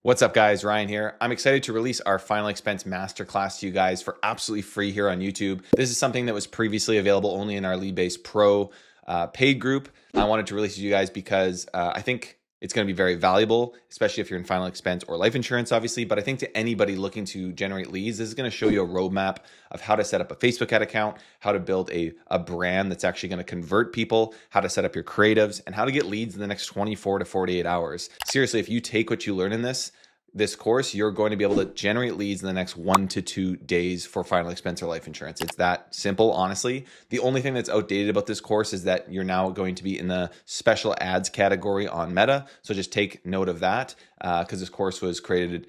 What's up guys, Ryan here. I'm excited to release our Final Expense Masterclass to you guys for absolutely free here on YouTube. This is something that was previously available only in our Leadbase Pro paid group. I wanted to release it to you guys because I think it's going to be very valuable, especially if you're in Final Expense or life insurance, obviously. But I think to anybody looking to generate leads, this is going to show you a roadmap of how to set up a Facebook ad account, how to build a brand that's actually going to convert people, how to set up your creatives, and how to get leads in the next 24 to 48 hours. Seriously, if you take what you learn in this course, you're going to be able to generate leads in the next 1 to 2 days for Final Expense or life insurance. It's that simple, honestly. The only thing that's outdated about this course is that you're now going to be in the special ads category on Meta. So just take note of that because this course was created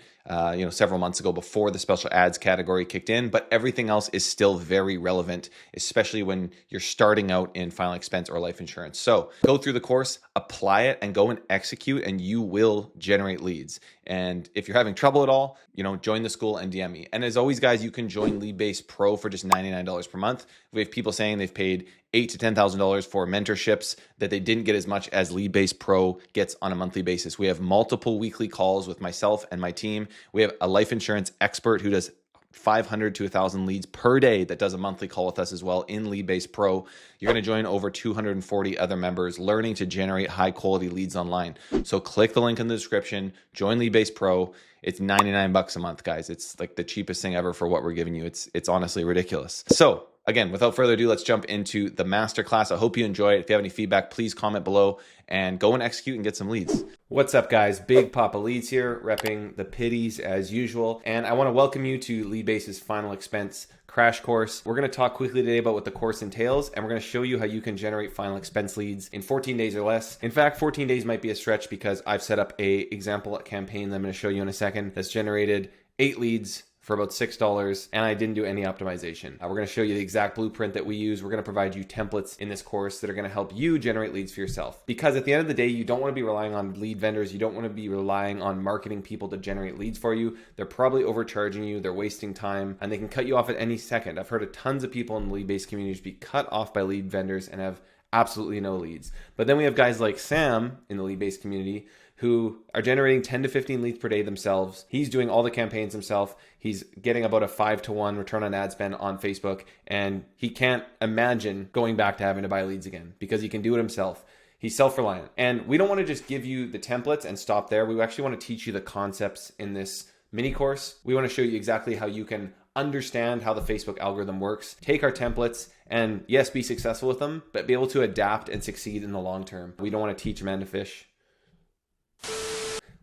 several months ago before the special ads category kicked in, but everything else is still very relevant, especially when you're starting out in Final Expense or life insurance. So go through the course, apply it, and go and execute, and you will generate leads. And if you're having trouble at all, join the Skool and DM me. And as always, guys, you can join Leadbase Pro for just $99 per month. We have people saying they've paid $8,000 to $10,000 for mentorships that they didn't get as much as Leadbase Pro gets on a monthly basis. We have multiple weekly calls with myself and my team. We have a life insurance expert who does 500 to 1,000 leads per day that does a monthly call with us as well in Leadbase Pro. You're going to join over 240 other members learning to generate high quality leads online. So click the link in the description, join Leadbase Pro. It's $99 a month, guys. It's like the cheapest thing ever for what we're giving you. It's honestly ridiculous. So again, without further ado, let's jump into the masterclass. I hope you enjoy it. If you have any feedback, please comment below and go and execute and get some leads. What's up, guys? Big Papa Leads here, repping the pitties as usual. And I want to welcome you to Leadbase's Final Expense crash course. We're going to talk quickly today about what the course entails, and we're going to show you how you can generate Final Expense leads in 14 days or less. In fact, 14 days might be a stretch because I've set up a example campaign that I'm going to show you in a second that's generated 8 leads for about $6, and I didn't do any optimization. We're going to show you the exact blueprint that we use. We're going to provide you templates in this course that are going to help you generate leads for yourself. Because at the end of the day, you don't want to be relying on lead vendors. You don't want to be relying on marketing people to generate leads for you. They're probably overcharging you. They're wasting time, and they can cut you off at any second. I've heard of tons of people in the lead-based communities be cut off by lead vendors and have absolutely no leads. But then we have guys like Sam in the lead-based community who are generating 10 to 15 leads per day themselves. He's doing all the campaigns himself. He's getting about a 5-to-1 return on ad spend on Facebook, and he can't imagine going back to having to buy leads again because he can do it himself. He's self-reliant. And we don't want to just give you the templates and stop there. We actually want to teach you the concepts in this mini course. We want to show you exactly how you can understand how the Facebook algorithm works, take our templates, and yes, be successful with them, but be able to adapt and succeed in the long term. We don't want to teach a man to fish.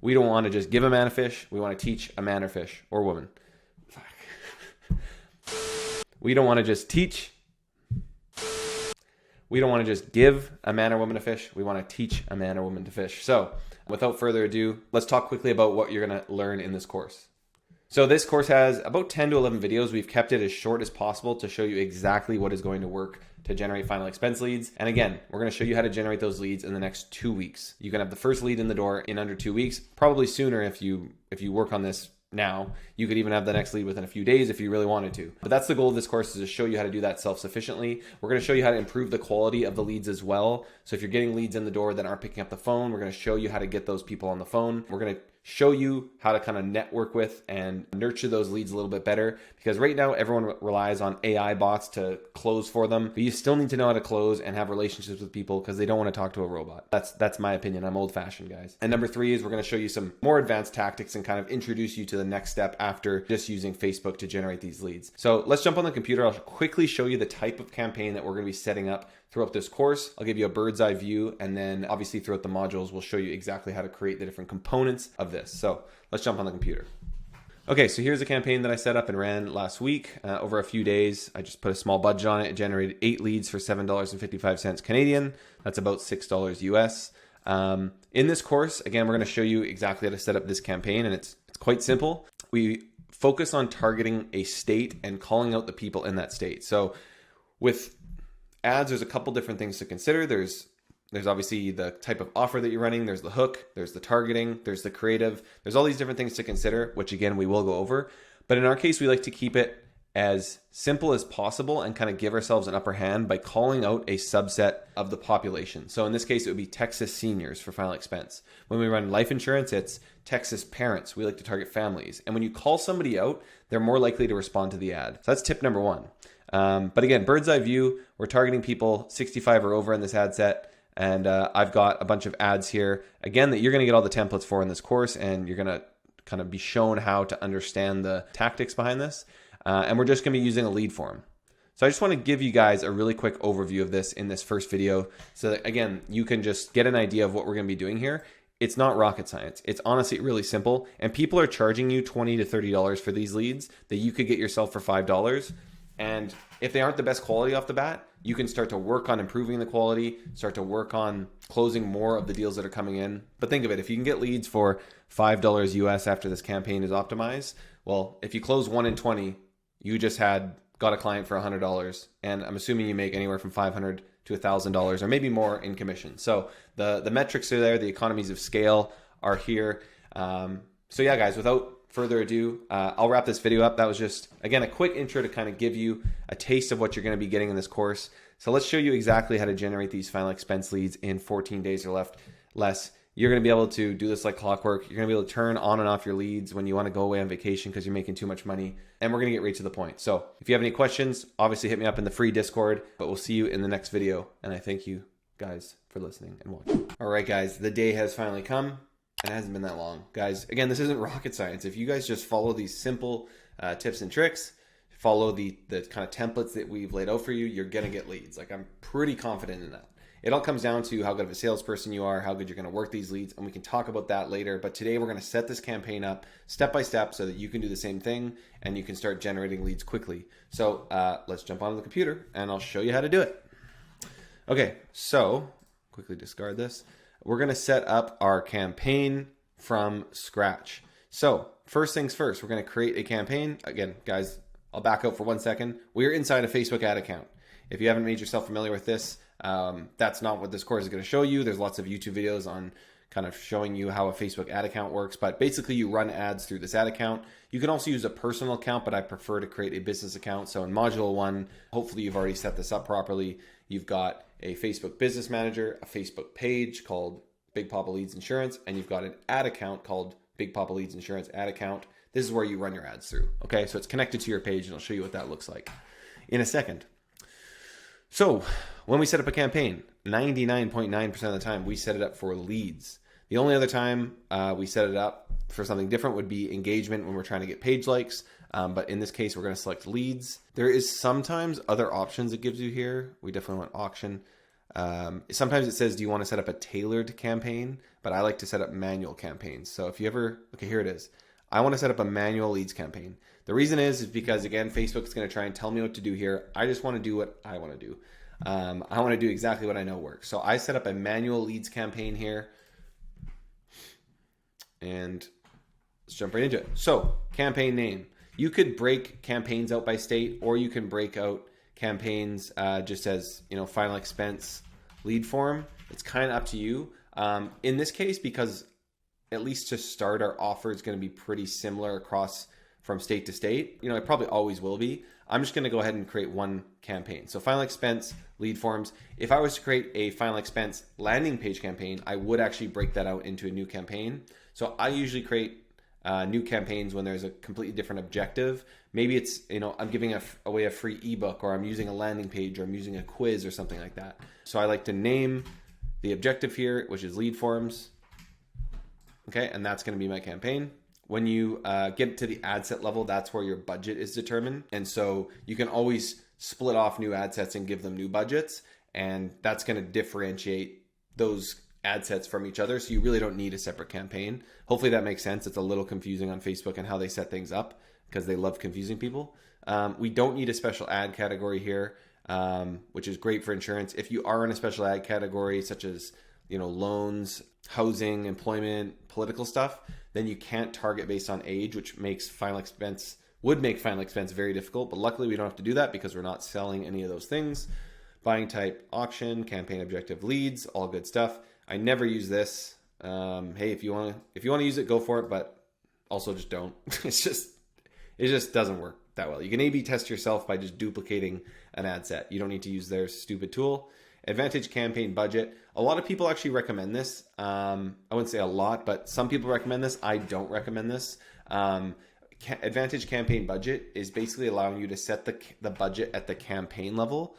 We don't want to just give a man a fish. We want to teach a man or fish or woman. We don't want to just teach. We don't want to just give a man or woman a fish. We want to teach a man or woman to fish. So without further ado, let's talk quickly about what you're going to learn in this course. So this course has about 10 to 11 videos. We've kept it as short as possible to show you exactly what is going to work to generate Final Expense leads. And again, we're going to show you how to generate those leads in the next 2 weeks. You can have the first lead in the door in under 2 weeks, probably sooner if you work on this now. You could even have the next lead within a few days if you really wanted to. But that's the goal of this course, is to show you how to do that self-sufficiently. We're going to show you how to improve the quality of the leads as well. So if you're getting leads in the door that aren't picking up the phone, we're going to show you how to get those people on the phone. We're going to show you how to kind of network with and nurture those leads a little bit better, because right now everyone relies on AI bots to close for them, but you still need to know how to close and have relationships with people because they don't want to talk to a robot. That's my opinion. I'm old fashioned, guys. And number 3 is we're going to show you some more advanced tactics and kind of introduce you to the next step after just using Facebook to generate these leads. So let's jump on the computer. I'll quickly show you the type of campaign that we're going to be setting up throughout this course. I'll give you a bird's eye view, and then obviously throughout the modules, we'll show you exactly how to create the different components of this. So let's jump on the computer. Okay, so here's a campaign that I set up and ran last week over a few days. I just put a small budget on it. It generated 8 leads for $7.55 Canadian. That's about $6 US. In this course, again, we're going to show you exactly how to set up this campaign, and it's quite simple. We focus on targeting a state and calling out the people in that state. So with ads, there's a couple different things to consider. There's obviously the type of offer that you're running. There's the hook, there's the targeting, there's the creative. There's all these different things to consider, which again, we will go over. But in our case, we like to keep it as simple as possible and kind of give ourselves an upper hand by calling out a subset of the population. So in this case, it would be Texas seniors for final expense. When we run life insurance, it's Texas parents. We like to target families. And when you call somebody out, they're more likely to respond to the ad. So that's tip number one. But again, bird's eye view, we're targeting people 65 or over in this ad set. And I've got a bunch of ads here, again, that you're going to get all the templates for in this course, and you're going to kind of be shown how to understand the tactics behind this. And we're just going to be using a lead form. So I just want to give you guys a really quick overview of this in this first video so that, again, you can just get an idea of what we're going to be doing here. It's not rocket science. It's honestly really simple. And people are charging you $20 to $30 for these leads that you could get yourself for $5. And if they aren't the best quality off the bat, you can start to work on improving the quality, start to work on closing more of the deals that are coming in. But think of it, if you can get leads for $5 US after this campaign is optimized, well, if you close 1 in 20, you just got a client for $100. And I'm assuming you make anywhere from $500 to $1,000 or maybe more in commission. So the metrics are there, the economies of scale are here. So yeah, guys, without further ado, I'll wrap this video up. That was just, again, a quick intro to kind of give you a taste of what you're going to be getting in this course. So let's show you exactly how to generate these final expense leads in 14 days or less. You're going to be able to do this like clockwork. You're going to be able to turn on and off your leads when you want to go away on vacation because you're making too much money. And we're going to get right to the point. So if you have any questions, obviously hit me up in the free Discord, but we'll see you in the next video. And I thank you guys for listening and watching. All right, guys, the day has finally come. And it hasn't been that long. Guys, again, this isn't rocket science. If you guys just follow these simple tips and tricks, follow the kind of templates that we've laid out for you, you're going to get leads. Like, I'm pretty confident in that. It all comes down to how good of a salesperson you are, how good you're going to work these leads, and we can talk about that later. But today we're going to set this campaign up step by step so that you can do the same thing and you can start generating leads quickly. So let's jump onto the computer and I'll show you how to do it. Okay, so quickly discard this. We're going to set up our campaign from scratch. So first things first, we're going to create a campaign. Again, guys, I'll back out for 1 second. We're inside a Facebook ad account. If you haven't made yourself familiar with this, that's not what this course is going to show you. There's lots of YouTube videos on kind of showing you how a Facebook ad account works, but basically you run ads through this ad account. You can also use a personal account, but I prefer to create a business account. So in module 1, hopefully you've already set this up properly. You've got a Facebook business manager, a Facebook page called Big Papa Leads Insurance, and you've got an ad account called Big Papa Leads Insurance ad account. This is where you run your ads through. Okay, so it's connected to your page and I'll show you what that looks like in a second. So when we set up a campaign, 99.9% of the time we set it up for leads. The only other time we set it up for something different would be engagement when we're trying to get page likes. But in this case, we're going to select leads. There is sometimes other options it gives you here. We definitely want auction. Sometimes it says, do you want to set up a tailored campaign? But I like to set up manual campaigns. So if you ever, okay, here it is. I want to set up a manual leads campaign. The reason is because, again, Facebook's going to try and tell me what to do here. I just want to do what I want to do. I want to do exactly what I know works. So I set up a manual leads campaign here. And let's jump right into it. So campaign name. You could break campaigns out by state, or you can break out campaigns just as, final expense lead form. It's kind of up to you. In this case, because at least to start, our offer is going to be pretty similar across from state to state. It probably always will be. I'm just going to go ahead and create one campaign. So final expense lead forms. If I was to create a final expense landing page campaign, I would actually break that out into a new campaign. So I usually create new campaigns when there's a completely different objective. Maybe it's, I'm giving away a free ebook, or I'm using a landing page, or I'm using a quiz or something like that. So I like to name the objective here, which is lead forms. Okay, and that's going to be my campaign. When you get to the ad set level, that's where your budget is determined. And so you can always split off new ad sets and give them new budgets. And that's going to differentiate those ad sets from each other. So you really don't need a separate campaign. Hopefully that makes sense. It's a little confusing on Facebook and how they set things up because they love confusing people. We don't need a special ad category here, which is great for insurance. If you are in a special ad category, such as loans, housing, employment, political stuff, then you can't target based on age, which makes would make final expense very difficult. But luckily we don't have to do that because we're not selling any of those things. Buying type, auction, campaign objective, leads, all good stuff. I never use this. Hey, if you want to use it, go for it, but also just don't. It just doesn't work. that well. You can A/B test yourself by just duplicating an ad set. You don't need to use their stupid tool. Advantage campaign budget. A lot of people actually recommend this. I wouldn't say a lot, but some people recommend this. I don't recommend this. Advantage campaign budget is basically allowing you to set the budget at the campaign level.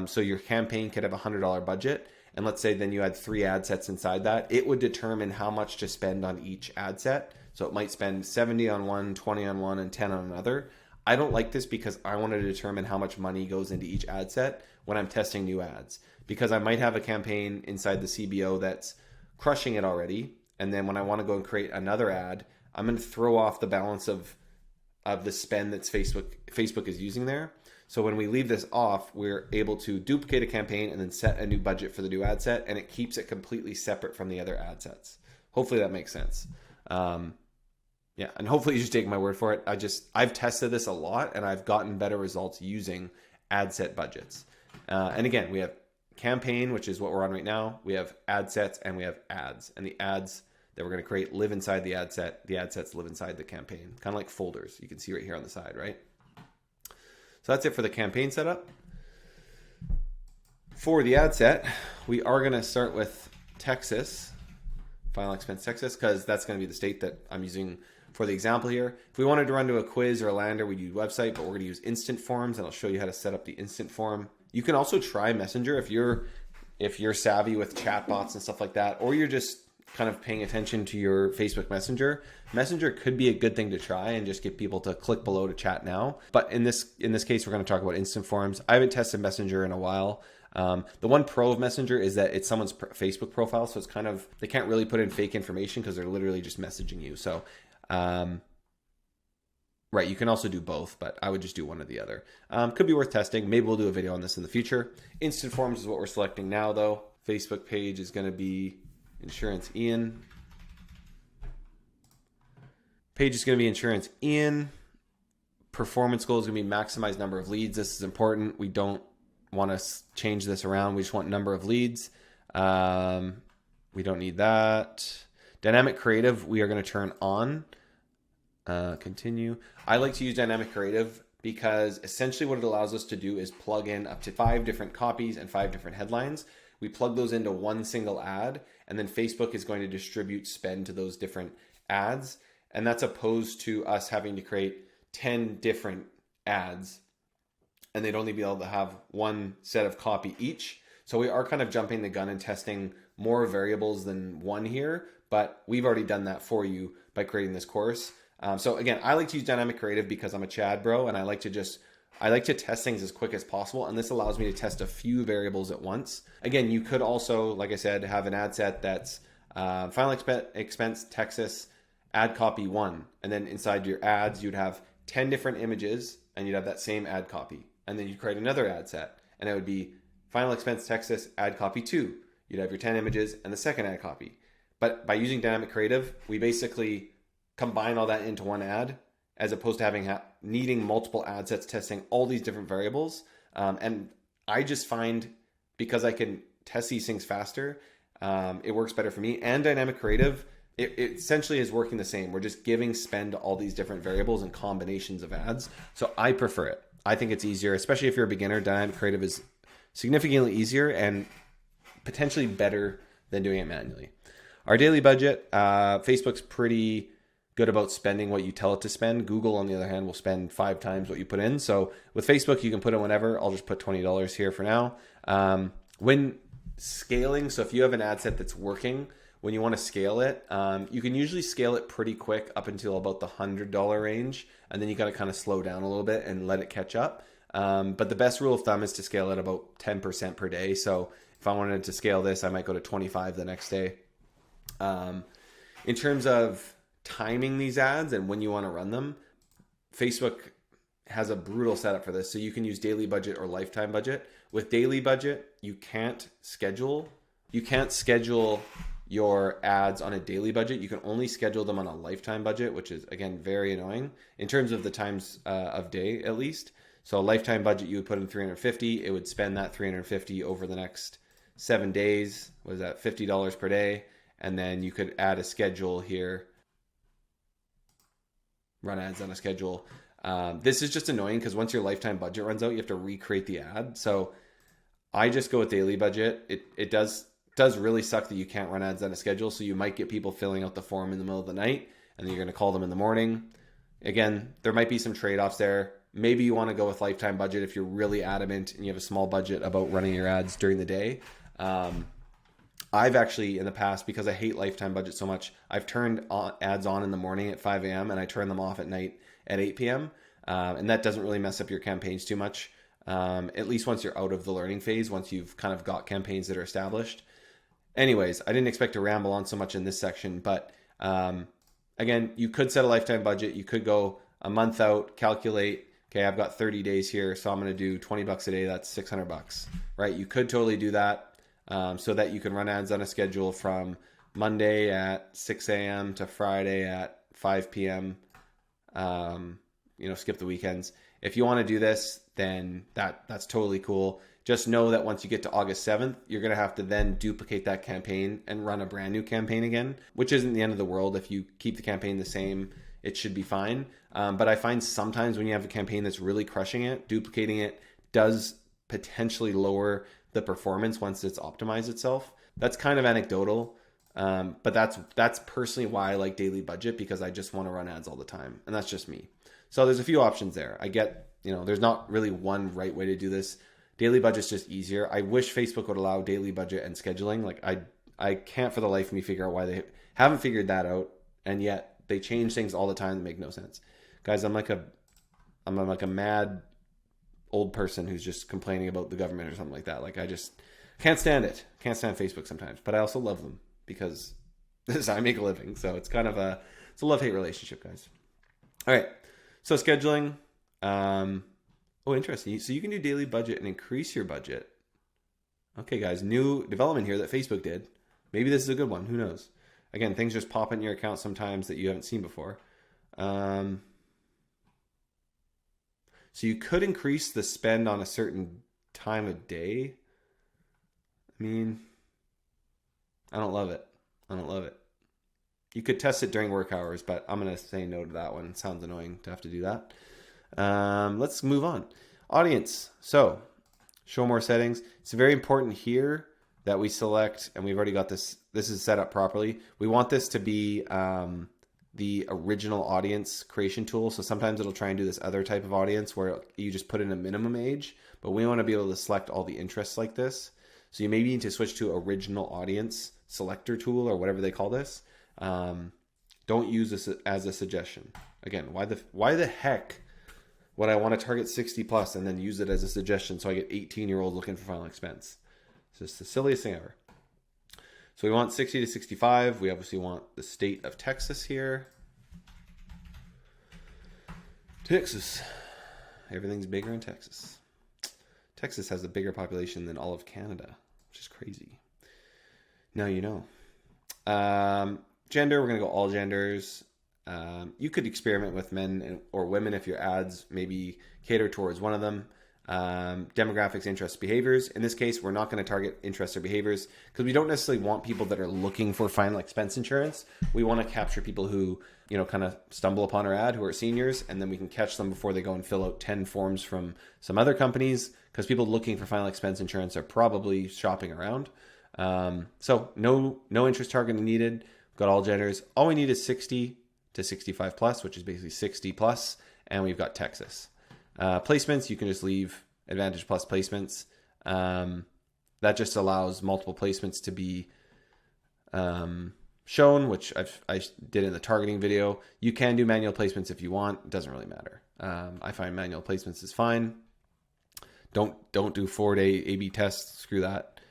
So your campaign could have a $100 budget. And let's say then you had 3 ad sets inside that. It would determine how much to spend on each ad set. So it might spend 70 on one, 20 on one, and 10 on another. I don't like this because I want to determine how much money goes into each ad set when I'm testing new ads. Because I might have a campaign inside the CBO that's crushing it already. And then when I want to go and create another ad, I'm going to throw off the balance of the spend that's Facebook is using there. So when we leave this off, we're able to duplicate a campaign and then set a new budget for the new ad set, and it keeps it completely separate from the other ad sets. Hopefully that makes sense. Yeah, and hopefully you just take my word for it. I've tested this a lot, and I've gotten better results using ad set budgets. And again, we have campaign, which is what we're on right now. We have ad sets, and we have ads. And the ads that we're going to create live inside the ad set. The ad sets live inside the campaign, kind of like folders. You can see right here on the side, right? So that's it for the campaign setup. For the ad set, we are going to start with Texas, final expense Texas, because that's going to be the state that I'm using for the example here. If we wanted to run to a quiz or a lander, we'd use website, but we're going to use instant forms, and I'll show you how to set up the instant form. You can also try Messenger if you're savvy with chatbots and stuff like that, or you're just kind of paying attention to your Facebook Messenger. Messenger could be a good thing to try and just get people to click below to chat now. But in this case, we're going to talk about instant forms. I haven't tested Messenger in a while. The one pro of Messenger is that it's someone's Facebook profile, so it's kind of, they can't really put in fake information because they're literally just messaging you. So, right, you can also do both, but I would just do one or the other. Could be worth testing. Maybe we'll do a video on this in the future. Instant forms is what we're selecting now, though. Facebook page is going to be Insurance Ian. Page is going to be Insurance Ian. Performance goal is going to be maximize number of leads. This is important. We don't want to change this around. We just want number of leads. We don't need that. Dynamic creative, we are going to turn on. Continue. I like to use dynamic creative because essentially what it allows us to do is plug in up to 5 different copies and 5 different headlines. We plug those into one single ad, and then Facebook is going to distribute spend to those different ads. And that's opposed to us having to create 10 different ads, and they'd only be able to have one set of copy each. So we are kind of jumping the gun and testing more variables than one here, but we've already done that for you by creating this course. So again, I like to use dynamic creative because I'm a Chad bro, and I like to test things as quick as possible, and this allows me to test a few variables at once. Again, you could also, like I said, have an ad set that's final expense Texas, ad copy 1, and then inside your ads, you'd have 10 different images, and you'd have that same ad copy. And then you'd create another ad set, and it would be final expense Texas, ad copy 2. You'd have your 10 images and the second ad copy. But by using dynamic creative, we basically combine all that into one ad, as opposed to needing multiple ad sets testing all these different variables. And I just find, because I can test these things faster, it works better for me. And dynamic creative, it essentially is working the same. We're just giving spend to all these different variables and combinations of ads. So I prefer it. I think it's easier, especially if you're a beginner. Dynamic creative is significantly easier and potentially better than doing it manually. Our daily budget, Facebook's pretty good about spending what you tell it to spend. Google, on the other hand, will spend 5 times what you put in. So with Facebook, you can put in whatever. I'll just put $20 here for now. When scaling, so if you have an ad set that's working, when you want to scale it, you can usually scale it pretty quick up until about the $100 range. And then you got to kind of slow down a little bit and let it catch up. But the best rule of thumb is to scale it about 10% per day. So if I wanted to scale this, I might go to 25 the next day. In terms of timing these ads and when you want to run them, Facebook has a brutal setup for this. So you can use daily budget or lifetime budget. With daily budget, you can't schedule your ads on a daily budget. You can only schedule them on a lifetime budget, which is, again, very annoying in terms of the times of day, at least. So a lifetime budget, you would put in 350. It would spend that 350 over the next 7 days. What is that? $50 per day. And then you could add a schedule here. run ads on a schedule. This is just annoying because once your lifetime budget runs out, you have to recreate the ad. So I just go with daily budget. It does really suck that you can't run ads on a schedule. So you might get people filling out the form in the middle of the night, and then you're going to call them in the morning. Again, there might be some trade-offs there. Maybe you want to go with lifetime budget if you're really adamant and you have a small budget about running your ads during the day. I've actually, in the past, because I hate lifetime budget so much, I've turned ads on in the morning at 5 a.m. and I turn them off at night at 8 p.m. And that doesn't really mess up your campaigns too much, at least once you're out of the learning phase, once you've kind of got campaigns that are established. Anyways, I didn't expect to ramble on so much in this section, but again, you could set a lifetime budget. You could go a month out, calculate, okay, I've got 30 days here, so I'm going to do $20 a day. That's $600, right? You could totally do that. So that you can run ads on a schedule from Monday at 6 a.m. to Friday at 5 p.m. Skip the weekends. If you want to do this, then that's totally cool. Just know that once you get to August 7th, you're going to have to then duplicate that campaign and run a brand new campaign again, which isn't the end of the world. If you keep the campaign the same, it should be fine. But I find sometimes when you have a campaign that's really crushing it, duplicating it does potentially lower the performance once it's optimized itself. That's kind of anecdotal, but that's personally why I like daily budget, because I just want to run ads all the time, and that's just me. So there's a few options there. I get, there's not really one right way to do this. Daily budget's just easier. I wish Facebook would allow daily budget and scheduling. Like I can't for the life of me figure out why they haven't figured that out, and yet they change things all the time that make no sense. Guys, I'm like a mad old person who's just complaining about the government or something like that. Like I just can't stand it. Can't stand Facebook sometimes, but I also love them because this is how I make a living. So it's kind of it's a love-hate relationship, guys. All right. So scheduling. Interesting. So you can do daily budget and increase your budget. Okay, guys, new development here that Facebook did. Maybe this is a good one. Who knows? Again, things just pop in your account sometimes that you haven't seen before. So you could increase the spend on a certain time of day. I mean, I don't love it. You could test it during work hours, but I'm going to say no to that one. It sounds annoying to have to do that. Let's move on. Audience. So show more settings. It's very important here that we select, and we've already got this. This is set up properly. We want this to be the original audience creation tool. So sometimes it'll try and do this other type of audience where you just put in a minimum age, but we want to be able to select all the interests like this. So you maybe need to switch to original audience selector tool or whatever they call this. Don't use this as a suggestion. Again, why the heck would I want to target 60 plus and then use it as a suggestion so I get 18-year-olds looking for final expense? It's just the silliest thing ever. So we want 60 to 65. We obviously want the state of Texas here. Texas. Everything's bigger in Texas. Texas has a bigger population than all of Canada, which is crazy. Now you know. Gender, we're going to go all genders. You could experiment with men or women if your ads maybe cater towards one of them. Demographics, interests, behaviors. In this case, we're not going to target interests or behaviors because we don't necessarily want people that are looking for final expense insurance. We want to capture people who, kind of stumble upon our ad, who are seniors, and then we can catch them before they go and fill out 10 forms from some other companies, because people looking for final expense insurance are probably shopping around. So no interest targeting needed. We've got all genders. All we need is 60 to 65 plus, which is basically 60 plus, and we've got Texas. Placements, you can just leave Advantage Plus placements. That just allows multiple placements to be shown, which I did in the targeting video. You can do manual placements if you want. It doesn't really matter. I find manual placements is fine. Don't do 4-day A/B tests. Screw that.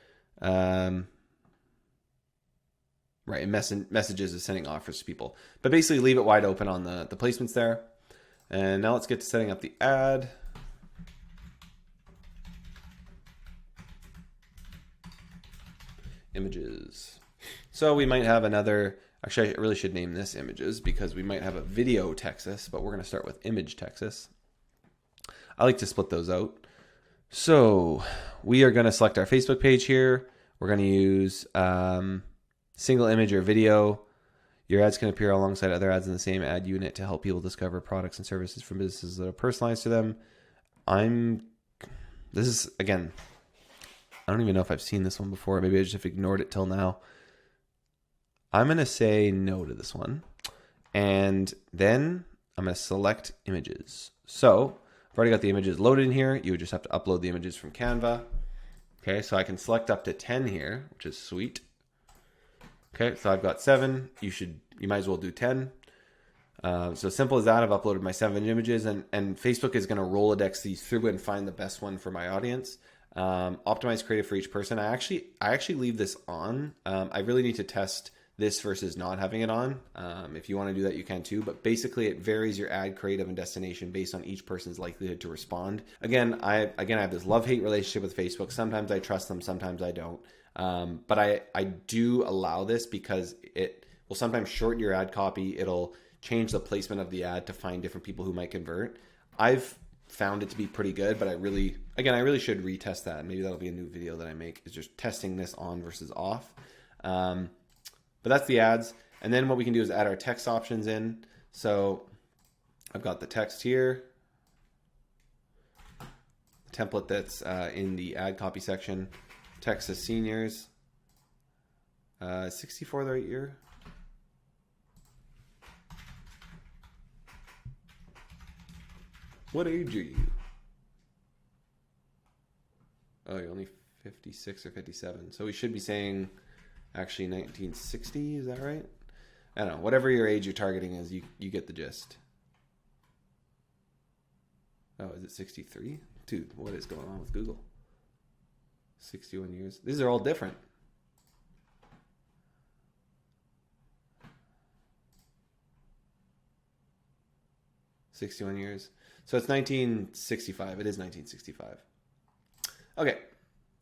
Right, and messages is sending offers to people. But basically leave it wide open on the placements there. And now let's get to setting up the ad. Images. So we might have another, actually I really should name this images because we might have a video Texas, but we're going to start with image Texas. I like to split those out. So we are going to select our Facebook page here. We're going to use single image or video. Your ads can appear alongside other ads in the same ad unit to help people discover products and services from businesses that are personalized to them. This is, again, I don't even know if I've seen this one before. Maybe I just have ignored it till now. I'm going to say no to this one. And then I'm going to select images. So I've already got the images loaded in here. You would just have to upload the images from Canva. Okay, so I can select up to 10 here, which is sweet. Okay, so I've got 7. You might as well do 10. So simple as that. I've uploaded my 7 images, and Facebook is going to Rolodex these through and find the best one for my audience. Optimize creative for each person. I actually leave this on. I really need to test this versus not having it on. If you want to do that, you can too. But basically, it varies your ad creative and destination based on each person's likelihood to respond. Again, I have this love-hate relationship with Facebook. Sometimes I trust them, sometimes I don't. But I do allow this because it will sometimes shorten your ad copy. It'll change the placement of the ad to find different people who might convert. I've found it to be pretty good, but I really should retest that. Maybe that'll be a new video that I make, is just testing this on versus off. But that's the ads. And then what we can do is add our text options in. So I've got the text here, the template that's in the ad copy section. Texas seniors, 64 the right year. What age are you? Oh, you're only 56 or 57. So we should be saying actually 1960, is that right? I don't know. Whatever your age you're targeting is, you get the gist. Oh, is it 63? Dude, what is going on with Google? 61 years. These are all different. $61 years. So it's 1965. It is 1965. Okay,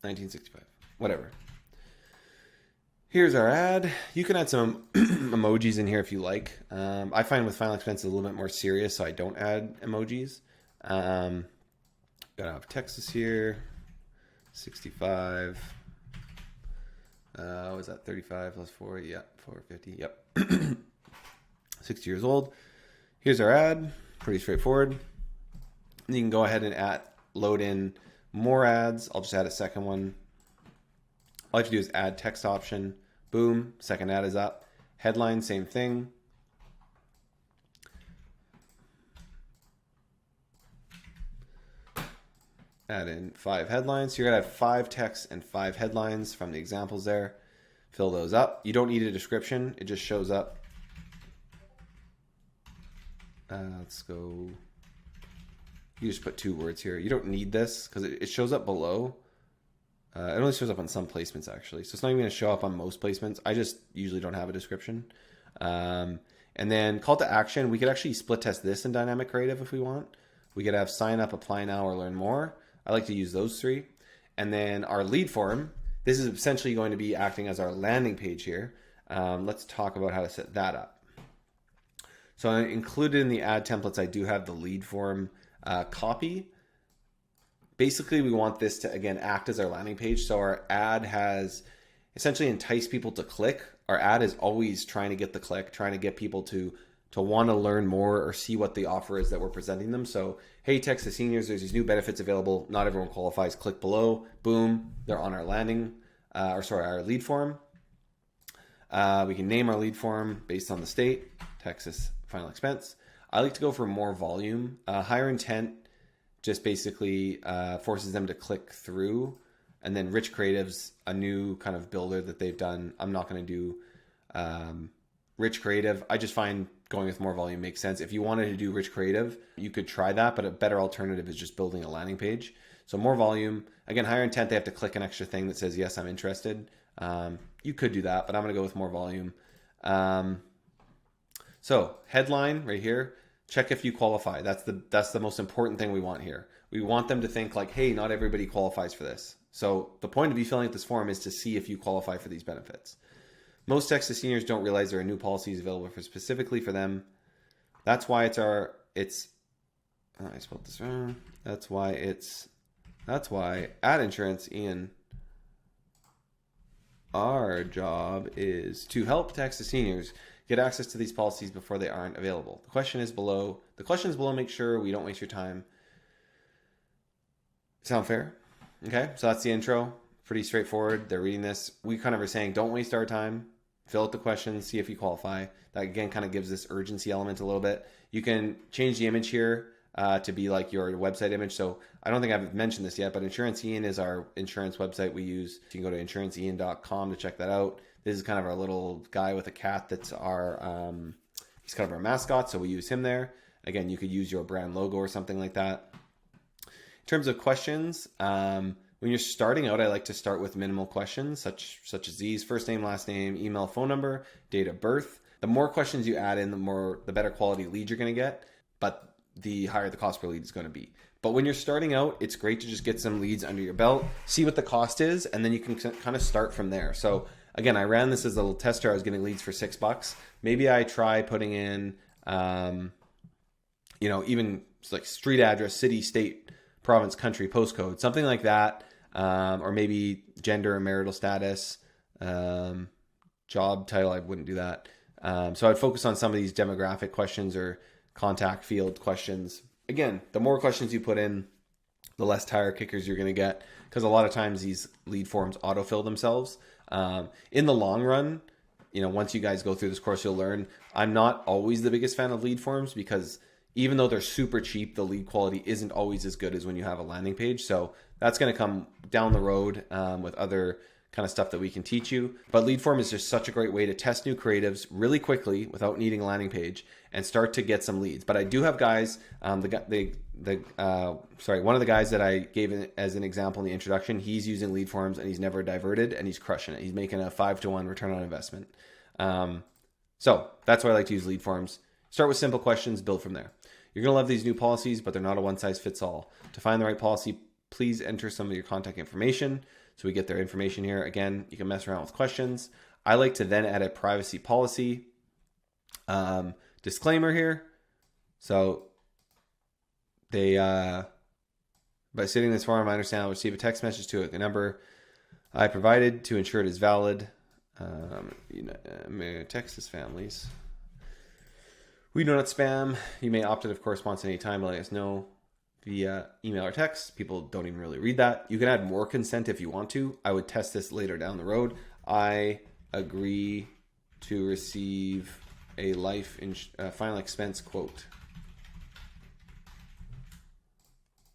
1965. Whatever. Here's our ad. You can add some emojis in here if you like. I find with Final Expense it's a little bit more serious, so I don't add emojis. Gotta have Texas here. 65. Was that 35 plus 4? Yeah, 450. Yep. 60 years old. Here's our ad. Pretty straightforward. And you can go ahead and load in more ads. I'll just add a second one. All you have to do is add text option. Boom. Second ad is up. Headline, same thing. Add in 5 headlines. So you're going to have 5 texts and 5 headlines from the examples there. Fill those up. You don't need a description. It just shows up. Let's go. You just put 2 words here. You don't need this because it shows up below. It only shows up on some placements actually. So it's not even going to show up on most placements. I just usually don't have a description. And then call to action. We could actually split test this in dynamic creative if we want. We could have sign up, apply now, or learn more. I like to use those 3. And then our lead form. This is essentially going to be acting as our landing page here. Let's talk about how to set that up. So included in the ad templates, I do have the lead form copy. Basically, we want this to, again, act as our landing page. So our ad has essentially enticed people to click. Our ad is always trying to get the click, trying to get people to want to learn more or see what the offer is that we're presenting them. So, hey, Texas seniors, there's these new benefits available. Not everyone qualifies. Click below. Boom. They're on our our lead form. We can name our lead form based on the state, Texas final expense. I like to go for more volume. Higher intent just basically forces them to click through. And then rich creatives, a new kind of builder that they've done. I'm not going to do rich creative. I just find going with more volume makes sense. If you wanted to do rich creative, you could try that, but a better alternative is just building a landing page. So more volume. Again, higher intent, they have to click an extra thing that says, yes, I'm interested. You could do that, but I'm going to go with more volume. So headline right here, check if you qualify. That's the most important thing we want here. We want them to think like, hey, not everybody qualifies for this. So the point of you filling out this form is to see if you qualify for these benefits. Most Texas seniors don't realize there are new policies available specifically for them. That's why I spelled this wrong. That's why ad insurance, Ian, our job is to help Texas seniors get access to these policies before they aren't available. The questions below make sure we don't waste your time. Sound fair? Okay, so that's the intro. Pretty straightforward. They're reading this. We kind of are saying, don't waste our time. Fill out the questions, see if you qualify. That again kind of gives this urgency element a little bit. You can change the image here to be like your website image. So I don't think I've mentioned this yet, but Insurance Ian is our insurance website we use. You can go to insuranceian.com to check that out. This is kind of our little guy with a cat that's he's kind of our mascot, so we use him there. Again, you could use your brand logo or something like that. In terms of questions, when you're starting out, I like to start with minimal questions, such as these: first name, last name, email, phone number, date of birth. The more questions you add in, the better quality lead you're going to get, but the higher the cost per lead is going to be. But when you're starting out, it's great to just get some leads under your belt, see what the cost is, and then you can kind of start from there. So again, I ran this as a little tester. I was getting leads for $6. Maybe I try putting in, even like street address, city, state, province, country, postcode, something like that. Or maybe gender and marital status, job title. I wouldn't do that. So I'd focus on some of these demographic questions or contact field questions. Again, the more questions you put in, the less tire kickers you're going to get, because a lot of times these lead forms autofill themselves. In the long run, once you guys go through this course, you'll learn I'm not always the biggest fan of lead forms, because even though they're super cheap, the lead quality isn't always as good as when you have a landing page. So that's going to come down the road with other kind of stuff that we can teach you. But lead form is just such a great way to test new creatives really quickly without needing a landing page and start to get some leads. But I do have guys, one of the guys that I gave as an example in the introduction, he's using lead forms and he's never diverted and he's crushing it. He's making a 5-to-1 return on investment. So that's why I like to use lead forms. Start with simple questions, build from there. You're going to love these new policies, but they're not a one-size-fits-all. To find the right policy, please enter some of your contact information. So we get their information here. Again, you can mess around with questions. I like to then add a privacy policy disclaimer here. So they, by sitting in this form, I understand I'll receive a text message to the number I provided to ensure it is valid. Texas families. We do not spam. You may opt out of correspondence at any time by letting us know via email or text. People don't even really read that. You can add more consent if you want to. I would test this later down the road. I agree to receive a final expense quote.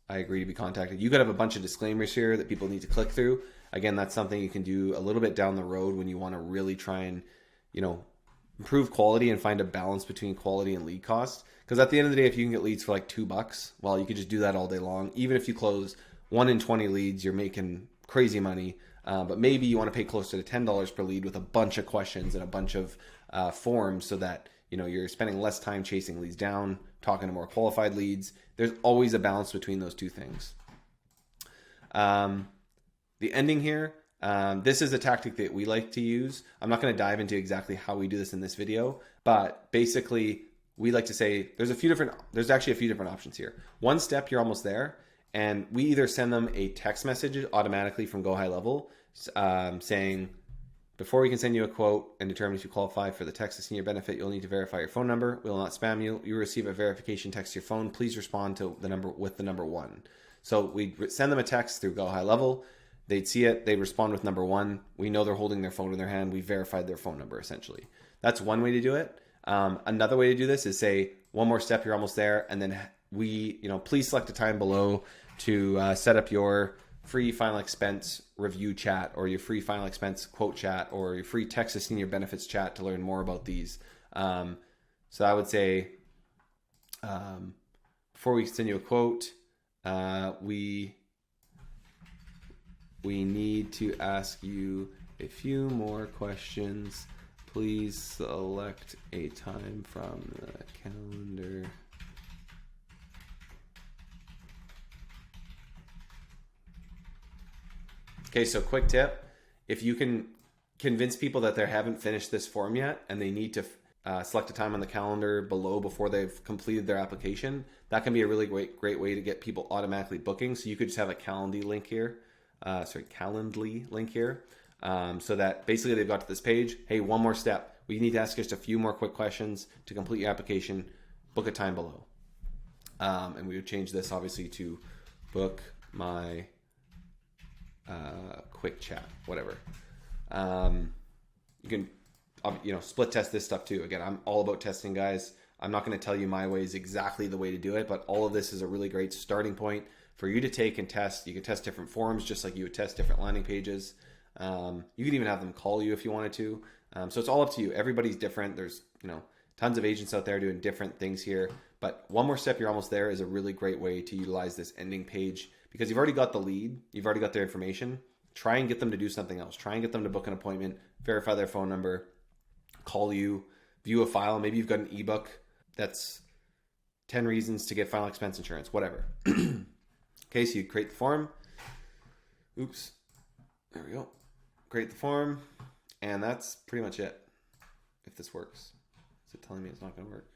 I agree to be contacted. You could have a bunch of disclaimers here that people need to click through. Again, that's something you can do a little bit down the road when you want to really try and, improve quality and find a balance between quality and lead cost. Because at the end of the day, if you can get leads for like $2, well, you could just do that all day long. Even if you close 1 in 20 leads, you're making crazy money. But maybe you want to pay closer to $10 per lead with a bunch of questions and a bunch of forms so that you're spending less time chasing leads down, talking to more qualified leads. There's always a balance between those two things. The ending here. This is a tactic that we like to use. I'm not going to dive into exactly how we do this in this video, but basically we like to say there's actually a few different options here. One step, you're almost there, and we either send them a text message automatically from Go High Level saying, before we can send you a quote and determine if you qualify for the Texas Senior Benefit, you'll need to verify your phone number. We will not spam you. You will receive a verification text to your phone. Please respond to the number with the number 1. So we send them a text through Go High Level. They'd see it. They'd respond with number 1. We know they're holding their phone in their hand. We verified their phone number, essentially. That's one way to do it. Another way to do this is say, one more step, you're almost there. And then please select a time below to set up your free final expense review chat or your free final expense quote chat or your free Texas Senior Benefits chat to learn more about these. So I would say, before we send you a quote, we need to ask you a few more questions. Please select a time from the calendar. Okay, so quick tip. If you can convince people that they haven't finished this form yet and they need to select a time on the calendar below before they've completed their application, that can be a really great way to get people automatically booking. So you could just have a Calendly link here. So that basically they've got to this page. Hey, one more step. We need to ask just a few more quick questions to complete your application. Book a time below. And we would change this obviously to book my quick chat, whatever. You can, split test this stuff too. Again, I'm all about testing, guys. I'm not going to tell you my way is exactly the way to do it, but all of this is a really great starting point for you to take and test. You can test different forms just like you would test different landing pages. You could even have them call you if you wanted to. So it's all up to you. Everybody's different. There's, tons of agents out there doing different things here. But one more step, you're almost there, is a really great way to utilize this ending page because you've already got the lead. You've already got their information. Try and get them to do something else. Try and get them to book an appointment, verify their phone number, call you, view a file. Maybe you've got an ebook that's 10 reasons to get final expense insurance, whatever. Okay, so you create the form. Oops. There we go. Create the form. And that's pretty much it. If this works. Is it telling me it's not going to work?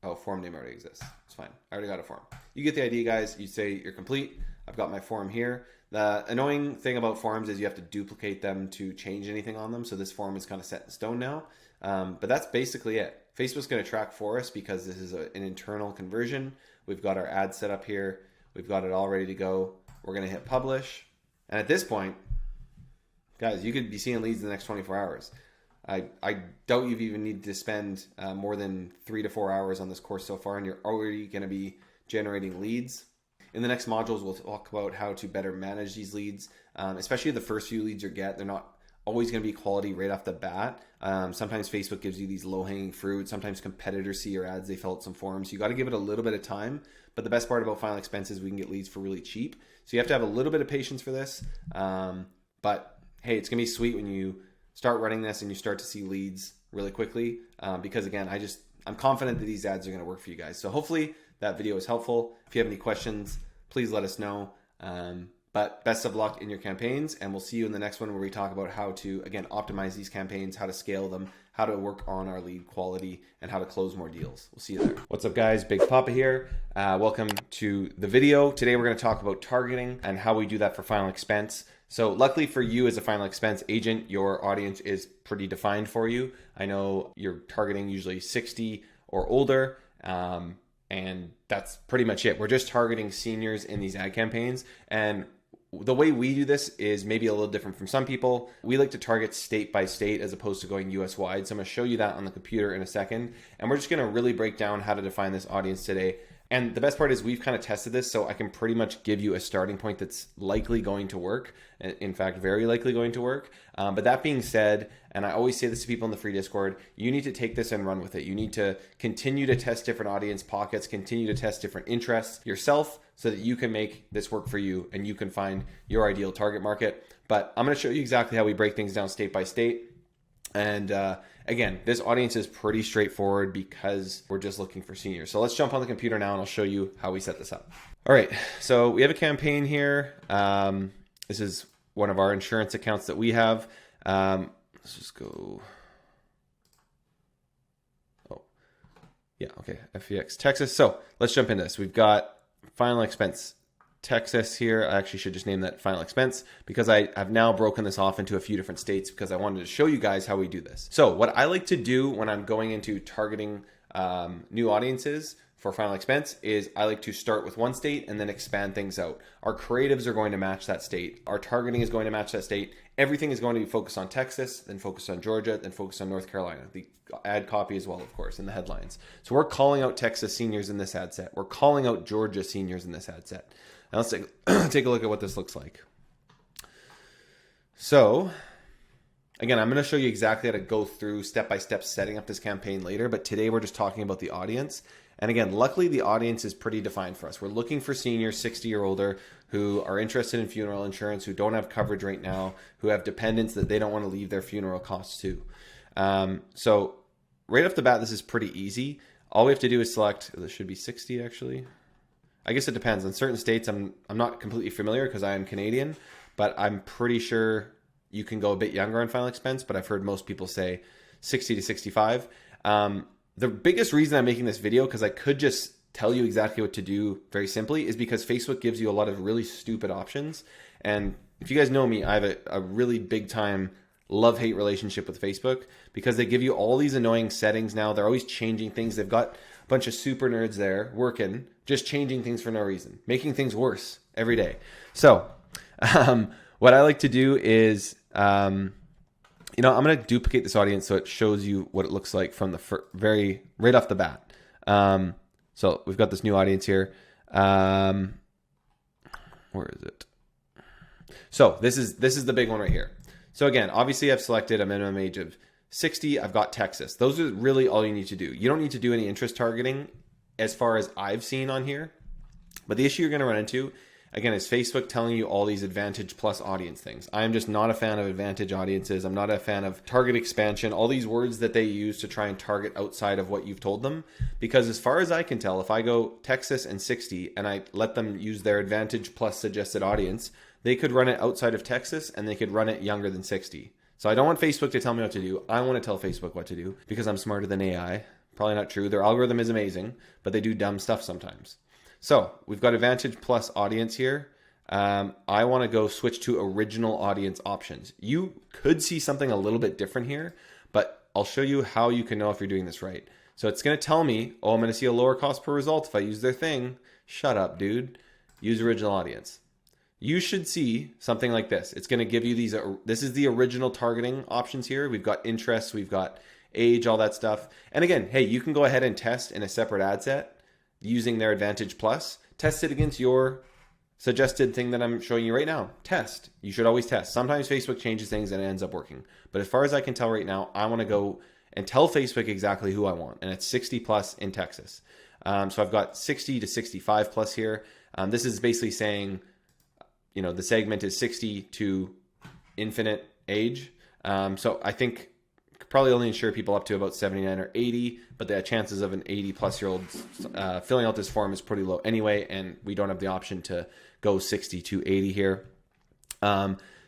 Oh, form name already exists. It's fine. I already got a form. You get the idea, guys. You say you're complete. I've got my form here. The annoying thing about forms is you have to duplicate them to change anything on them. So this form is kind of set in stone now. But that's basically it. Facebook's going to track for us because this is an internal conversion. We've got our ad set up here. We've got it all ready to go. We're going to hit publish. And at this point, guys, you could be seeing leads in the next 24 hours. I doubt you've even needed to spend more than 3 to 4 hours on this course so far, and you're already going to be generating leads. In the next modules, we'll talk about how to better manage these leads, especially the first few leads you get. They're not always going to be quality right off the bat. Sometimes Facebook gives you these low-hanging fruit. Sometimes competitors see your ads. They fill out some forms. You got to give it a little bit of time. But the best part about final expenses, we can get leads for really cheap. So you have to have a little bit of patience for this. But hey, it's going to be sweet when you start running this and you start to see leads really quickly. Because again, I'm confident that these ads are going to work for you guys. So hopefully that video is helpful. If you have any questions, please let us know. But best of luck in your campaigns, and we'll see you in the next one where we talk about how to, again, optimize these campaigns, how to scale them, how to work on our lead quality, and how to close more deals. We'll see you there. What's up, guys? Big Papa here. Welcome to the video. Today we're going to talk about targeting and how we do that for final expense. So luckily for you as a final expense agent, your audience is pretty defined for you. I know you're targeting usually 60 or older, and that's pretty much it. We're just targeting seniors in these ad campaigns. And the way we do this is maybe a little different from some people. We like to target state by state as opposed to going US wide. So I'm going to show you that on the computer in a second. And we're just going to really break down how to define this audience today. And the best part is we've kind of tested this, so I can pretty much give you a starting point that's likely going to work. In fact, very likely going to work. But that being said, and I always say this to people in the free Discord, you need to take this and run with it. You need to continue to test different audience pockets, continue to test different interests yourself so that you can make this work for you and you can find your ideal target market. But I'm going to show you exactly how we break things down state by state. And again, this audience is pretty straightforward because we're just looking for seniors. So let's jump on the computer now and I'll show you how we set this up. All right, so we have a campaign here. This is one of our insurance accounts that we have. Let's just go. Oh, yeah, okay, FEX Texas. So let's jump into this. We've got final expense Texas here. I actually should just name that final expense because I have now broken this off into a few different states because I wanted to show you guys how we do this. So what I like to do when I'm going into targeting new audiences for final expense is I like to start with one state and then expand things out. Our creatives are going to match that state. Our targeting is going to match that state. Everything is going to be focused on Texas, then focused on Georgia, then focused on North Carolina. The ad copy as well, of course, in the headlines. So we're calling out Texas seniors in this ad set. We're calling out Georgia seniors in this ad set. Now let's take a look at what this looks like. So again, I'm going to show you exactly how to go through step-by-step setting up this campaign later, but today we're just talking about the audience. And again, luckily the audience is pretty defined for us. We're looking for seniors 60 or older who are interested in funeral insurance, who don't have coverage right now, who have dependents that they don't want to leave their funeral costs to. So right off the bat, this is pretty easy. All we have to do is select, this should be 60 actually. I guess it depends. In certain states, I'm not completely familiar because I am Canadian, but I'm pretty sure you can go a bit younger on final expense, but I've heard most people say 60 to 65. The biggest reason I'm making this video, because I could just tell you exactly what to do very simply, is because Facebook gives you a lot of really stupid options. And if you guys know me, I have a really big time love-hate relationship with Facebook because they give you all these annoying settings now. They're always changing things. They've got a bunch of super nerds there working, just changing things for no reason, making things worse every day. So what I like to do is, I'm going to duplicate this audience so it shows you what it looks like from the right off the bat. So we've got this new audience here. Where is it? So this is the big one right here. So again, obviously I've selected a minimum age of 60. I've got Texas. Those are really all you need to do. You don't need to do any interest targeting as far as I've seen on here. But the issue you're going to run into, again, is Facebook telling you all these Advantage Plus audience things. I am just not a fan of Advantage audiences. I'm not a fan of target expansion, all these words that they use to try and target outside of what you've told them. Because as far as I can tell, if I go Texas and 60 and I let them use their Advantage Plus suggested audience, they could run it outside of Texas and they could run it younger than 60. So I don't want Facebook to tell me what to do. I want to tell Facebook what to do because I'm smarter than AI. Probably not true. Their algorithm is amazing, but they do dumb stuff sometimes. So we've got Advantage Plus audience here. I want to go switch to original audience options. You could see something a little bit different here, but I'll show you how you can know if you're doing this right. So it's going to tell me, oh, I'm going to see a lower cost per result if I use their thing. Shut up, dude. Use original audience. You should see something like this. It's going to give you these. This is the original targeting options here. We've got interests, we've got age, all that stuff. And again, hey, you can go ahead and test in a separate ad set using their Advantage Plus. Test it against your suggested thing that I'm showing you right now. Test. You should always test. Sometimes Facebook changes things and it ends up working. But as far as I can tell right now, I want to go and tell Facebook exactly who I want. And it's 60 plus in Texas. So I've got 60 to 65 plus here. This is basically saying, the segment is 60 to infinite age. So I think probably only insure people up to about 79 or 80, but the chances of an 80 plus year old filling out this form is pretty low anyway, and we don't have the option to go 60 to 80 here.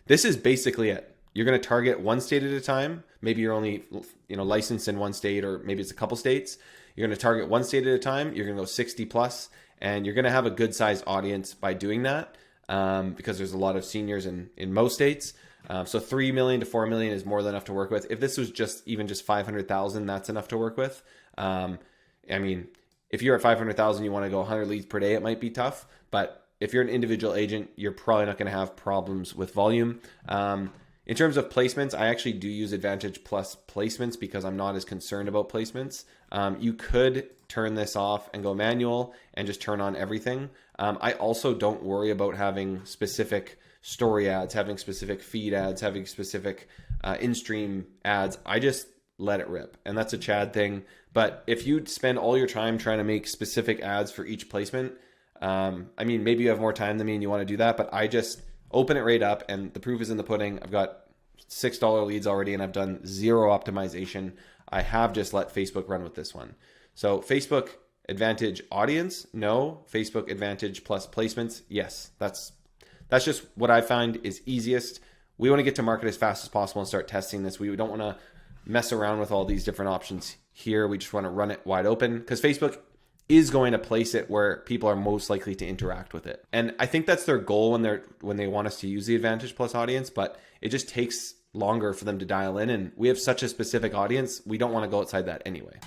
This is basically it. You're going to target one state at a time. Maybe you're only licensed in one state, or maybe it's a couple states. You're going to target one state at a time. You're going to go 60 plus, and you're going to have a good sized audience by doing that. Because there's a lot of seniors in most states. So 3 million to 4 million is more than enough to work with. If this was just 500,000, that's enough to work with. If you're at 500,000, you want to go 100 leads per day, it might be tough. But if you're an individual agent, you're probably not going to have problems with volume. In terms of placements, I actually do use Advantage Plus placements because I'm not as concerned about placements. You could turn this off and go manual and just turn on everything. I also don't worry about having specific story ads, having specific feed ads, having specific in-stream ads. I just let it rip. And that's a Chad thing. But if you spend all your time trying to make specific ads for each placement, maybe you have more time than me and you want to do that, but I just open it right up and the proof is in the pudding. I've got $6 leads already and I've done zero optimization. I have just let Facebook run with this one. So Facebook Advantage audience, no. Facebook Advantage Plus placements, yes. That's just what I find is easiest. We want to get to market as fast as possible and start testing this. We don't want to mess around with all these different options here. We just want to run it wide open because Facebook is going to place it where people are most likely to interact with it. And I think that's their goal when they want us to use the Advantage Plus audience, but it just takes longer for them to dial in. And we have such a specific audience, we don't want to go outside that anyway.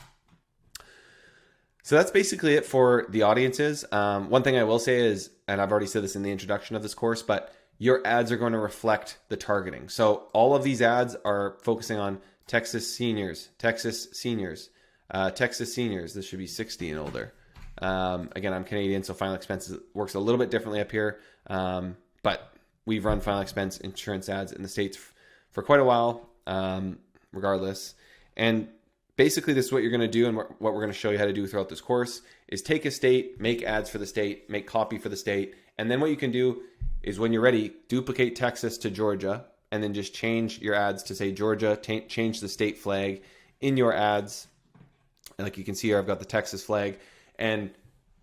So that's basically it for the audiences. One thing I will say is, and I've already said this in the introduction of this course, but your ads are going to reflect the targeting. So all of these ads are focusing on Texas seniors, Texas seniors, Texas seniors. This should be 60 and older. Again, I'm Canadian, so final expenses works a little bit differently up here. But we've run final expense insurance ads in the States for quite a while, regardless. And basically, this is what you're going to do, and what we're going to show you how to do throughout this course is take a state, make ads for the state, make copy for the state, and then what you can do is when you're ready, duplicate Texas to Georgia, and then just change your ads to say Georgia, change the state flag in your ads. And like you can see here, I've got the Texas flag. And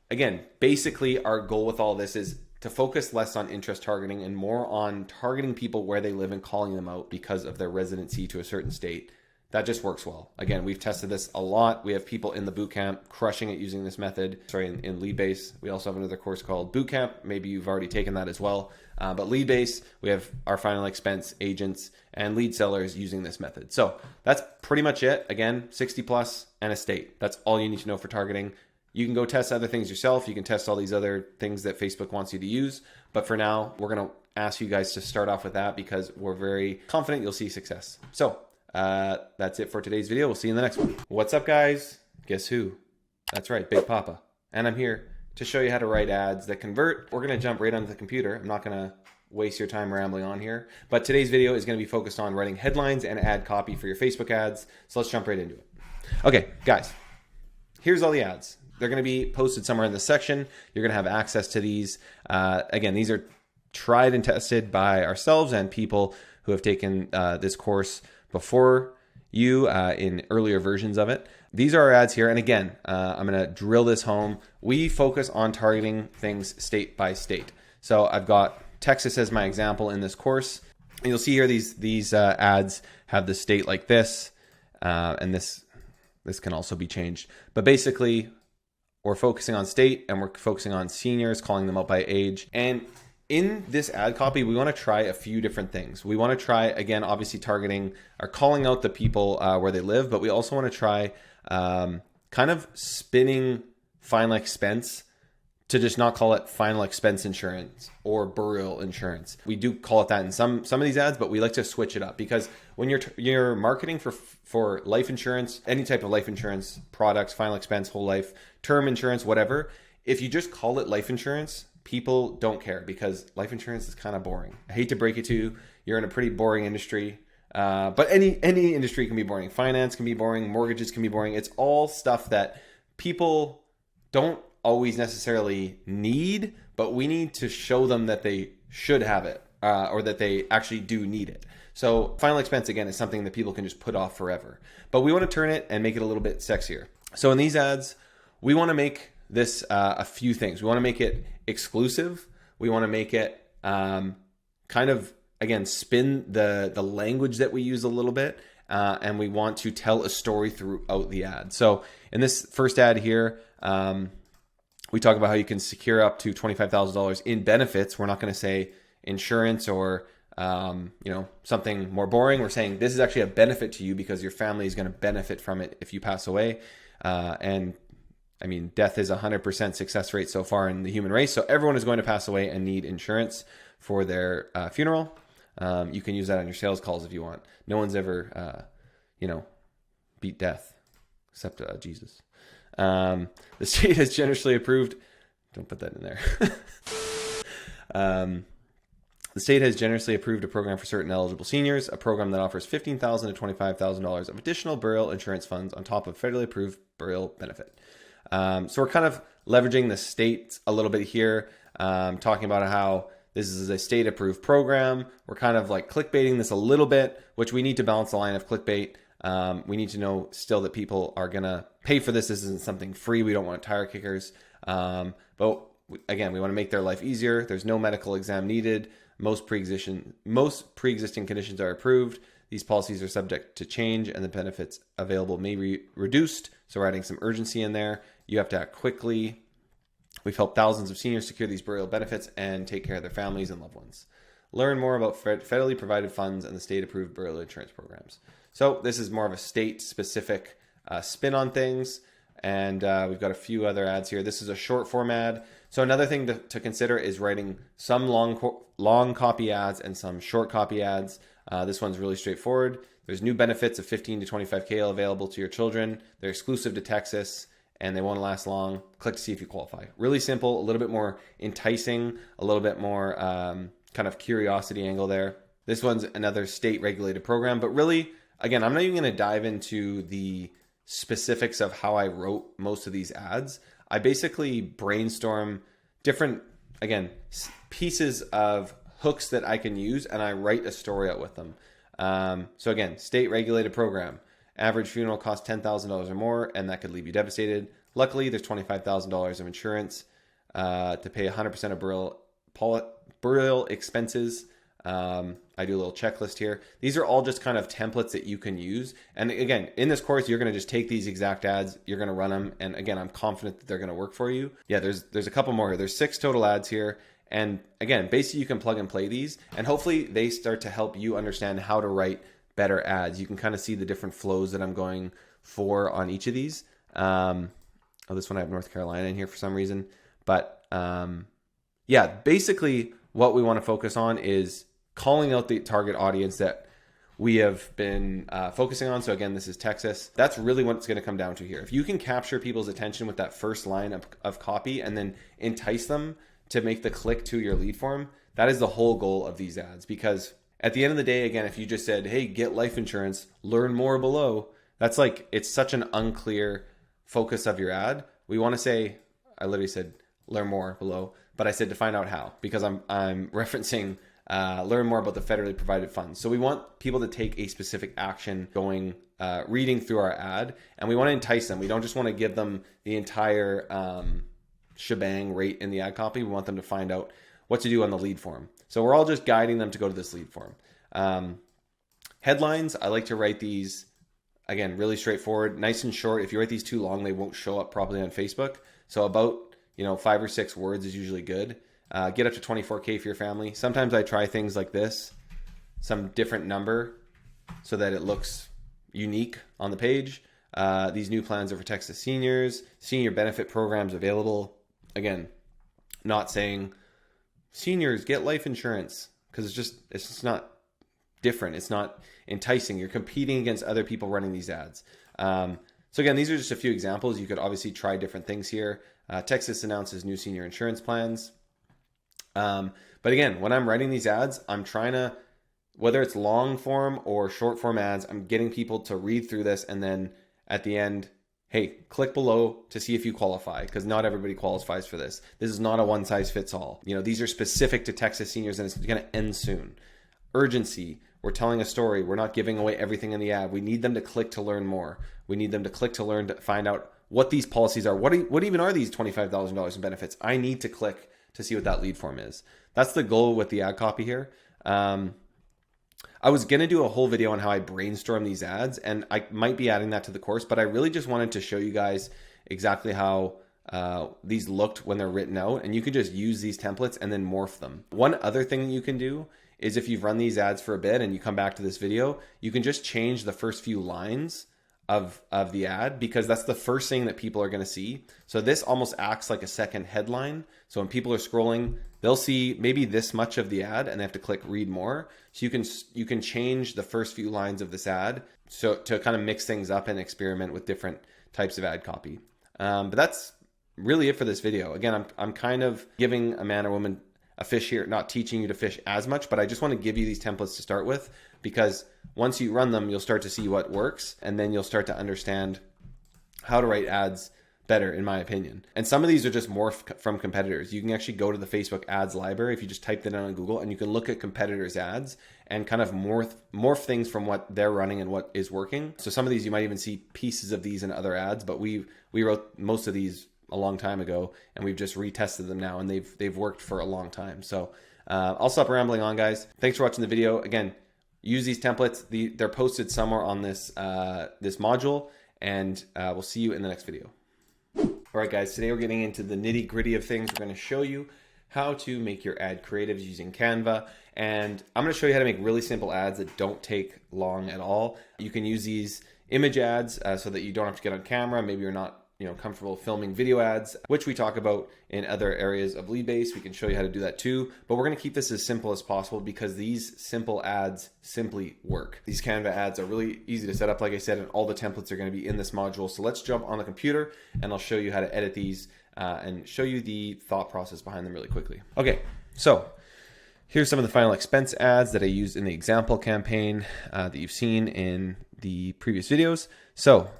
again, basically our goal with all this is to focus less on interest targeting and more on targeting people where they live and calling them out because of their residency to a certain state. that just works well. Again, we've tested this a lot. We have people in the bootcamp crushing it using this method. Sorry, in Leadbase. We also have another course called Bootcamp. Maybe you've already taken that as well. But Leadbase, we have our final expense agents and lead sellers using this method. So that's pretty much it. Again, 60 plus and a state. That's all you need to know for targeting. You can go test other things yourself. You can test all these other things that Facebook wants you to use. But for now, we're going to ask you guys to start off with that because we're very confident you'll see success. So that's it for today's video. We'll see you in the next one. What's up, guys? Guess who? That's right, Big Papa. And I'm here to show you how to write ads that convert. We're going to jump right onto the computer. I'm not going to waste your time rambling on here. But today's video is going to be focused on writing headlines and ad copy for your Facebook ads. So let's jump right into it. Okay, guys, here's all the ads. They're going to be posted somewhere in this section. You're going to have access to these. Again, these are tried and tested by ourselves and people who have taken this course before you in earlier versions of it. These are our ads here. And again, I'm going to drill this home. We focus on targeting things state by state. So I've got Texas as my example in this course. And you'll see here these ads have the state like this. And this can also be changed. But basically, we're focusing on state and we're focusing on seniors, calling them out by age. And in this ad copy, we want to try a few different things. We want to try, again, obviously targeting or calling out the people where they live, but we also want to try kind of spinning final expense to just not call it final expense insurance or burial insurance. We do call it that in some of these ads, but we like to switch it up because when you're marketing for life insurance, any type of life insurance products, final expense, whole life, term insurance, whatever, if you just call it life insurance, people don't care because life insurance is kind of boring. I hate to break it to you. You're in a pretty boring industry. But any industry can be boring. Finance can be boring. Mortgages can be boring. It's all stuff that people don't always necessarily need, but we need to show them that they should have it or that they actually do need it. So final expense, again, is something that people can just put off forever. But we want to turn it and make it a little bit sexier. So in these ads, we want to make this a few things. We want to make it exclusive. We want to make it kind of, again, spin the language that we use a little bit. And we want to tell a story throughout the ad. So in this first ad here, we talk about how you can secure up to $25,000 in benefits. We're not going to say insurance or something more boring. We're saying this is actually a benefit to you because your family is going to benefit from it if you pass away. And I mean, death is 100% success rate so far in the human race. So everyone is going to pass away and need insurance for their funeral. You can use that on your sales calls if you want. No one's ever, beat death except Jesus. The state has generously approved. Don't put that in there. The state has generously approved a program for certain eligible seniors, a program that offers $15,000 to $25,000 of additional burial insurance funds on top of federally approved burial benefit. So we're kind of leveraging the state a little bit here, talking about how this is a state-approved program. We're kind of like clickbaiting this a little bit, which we need to balance the line of clickbait. We need to know still that people are going to pay for this. This isn't something free. We don't want tire kickers. But again, we want to make their life easier. There's no medical exam needed. Most pre-existing conditions are approved. These policies are subject to change and the benefits available may be reduced. So we're adding some urgency in there. You have to act quickly. We've helped thousands of seniors secure these burial benefits and take care of their families and loved ones. Learn more about federally provided funds and the state-approved burial insurance programs. So this is more of a state-specific spin on things. And we've got a few other ads here. This is a short form ad. So another thing to consider is writing some long copy ads and some short copy ads. This one's really straightforward. There's new benefits of 15 to 25K available to your children. They're exclusive to Texas and they won't last long. Click to see if you qualify. Really simple, a little bit more enticing, a little bit more kind of curiosity angle there. This one's another state regulated program, but really, again, I'm not even going to dive into the specifics of how I wrote most of these ads. I basically brainstorm different, again, pieces of hooks that I can use and I write a story out with them. So again, state regulated program, average funeral costs $10,000 or more, and that could leave you devastated. Luckily, there's $25,000 of insurance to pay 100% of burial expenses. I do a little checklist here. These are all just kind of templates that you can use. And again, in this course, you're going to just take these exact ads, you're going to run them. And again, I'm confident that they're going to work for you. Yeah, there's a couple more here. There's 6 total ads here. And again, basically you can plug and play these, and hopefully they start to help you understand how to write better ads. You can kind of see the different flows that I'm going for on each of these. Oh, this one I have North Carolina in here for some reason. But yeah, basically what we want to focus on is calling out the target audience that we have been focusing on. So again, this is Texas. That's really what it's going to come down to here. If you can capture people's attention with that first line of copy and then entice them to make the click to your lead form, that is the whole goal of these ads. Because at the end of the day, again, if you just said, hey, get life insurance, learn more below, that's like, it's such an unclear focus of your ad. We want to say, I literally said, learn more below, but I said to find out how, because I'm referencing learn more about the federally provided funds. So we want people to take a specific action going, reading through our ad, and we want to entice them. We don't just want to give them the entire shebang right in the ad copy. We want them to find out what to do on the lead form. So we're all just guiding them to go to this lead form. Headlines, I like to write these, again, really straightforward, nice and short. If you write these too long, they won't show up properly on Facebook. So about 5 or 6 words is usually good. Get up to 24K for your family. Sometimes I try things like this, some different number so that it looks unique on the page. These new plans are for Texas seniors, senior benefit programs available. Again, not saying seniors get life insurance, because it's just not different. It's not enticing. You're competing against other people running these ads. So again, these are just a few examples. You could obviously try different things here. Texas announces new senior insurance plans. But again, when I'm writing these ads, I'm trying to, whether it's long form or short form ads, I'm getting people to read through this, and then at the end, hey, click below to see if you qualify, because not everybody qualifies for this. This is not a one size fits all. These are specific to Texas seniors, and it's going to end soon. Urgency. We're telling a story. We're not giving away everything in the ad. We need them to click to learn more. We need them to click to learn, to find out what these policies are. What even are these $25,000 in benefits? I need to click to see what that lead form is. That's the goal with the ad copy here. I was going to do a whole video on how I brainstorm these ads, and I might be adding that to the course, but I really just wanted to show you guys exactly how these looked when they're written out, and you could just use these templates and then morph them. One other thing you can do is, if you've run these ads for a bit and you come back to this video, you can just change the first few lines of the ad, because that's the first thing that people are going to see. So this almost acts like a second headline. So when people are scrolling, they'll see maybe this much of the ad and they have to click read more. So you can change the first few lines of this ad so to kind of mix things up and experiment with different types of ad copy. But that's really it for this video. Again, I'm kind of giving a man or woman a fish here, not teaching you to fish as much, but I just want to give you these templates to start with, because once you run them, you'll start to see what works, and then you'll start to understand how to write ads better, in my opinion. And some of these are just morphed from competitors. You can actually go to the Facebook ads library if you just type that in on Google, and you can look at competitors' ads and kind of morph things from what they're running and what is working. So some of these, you might even see pieces of these in other ads, but we wrote most of these a long time ago, and we've just retested them now, and they've worked for a long time. So I'll stop rambling on, guys. Thanks for watching the video. Again, use these templates. They're posted somewhere on this this module, and we'll see you in the next video. All right, guys, today we're getting into the nitty gritty of things. We're going to show you how to make your ad creatives using Canva, and I'm going to show you how to make really simple ads that don't take long at all. You can use these image ads so that you don't have to get on camera. Maybe you're not comfortable filming video ads, which we talk about in other areas of Leadbase. We can show you how to do that too, but we're going to keep this as simple as possible, because these simple ads simply work. These Canva ads are really easy to set up, like I said, and all the templates are going to be in this module. So let's jump on the computer and I'll show you how to edit these and show you the thought process behind them really quickly. Okay, so here's some of the final expense ads that I used in the example campaign that you've seen in the previous videos. So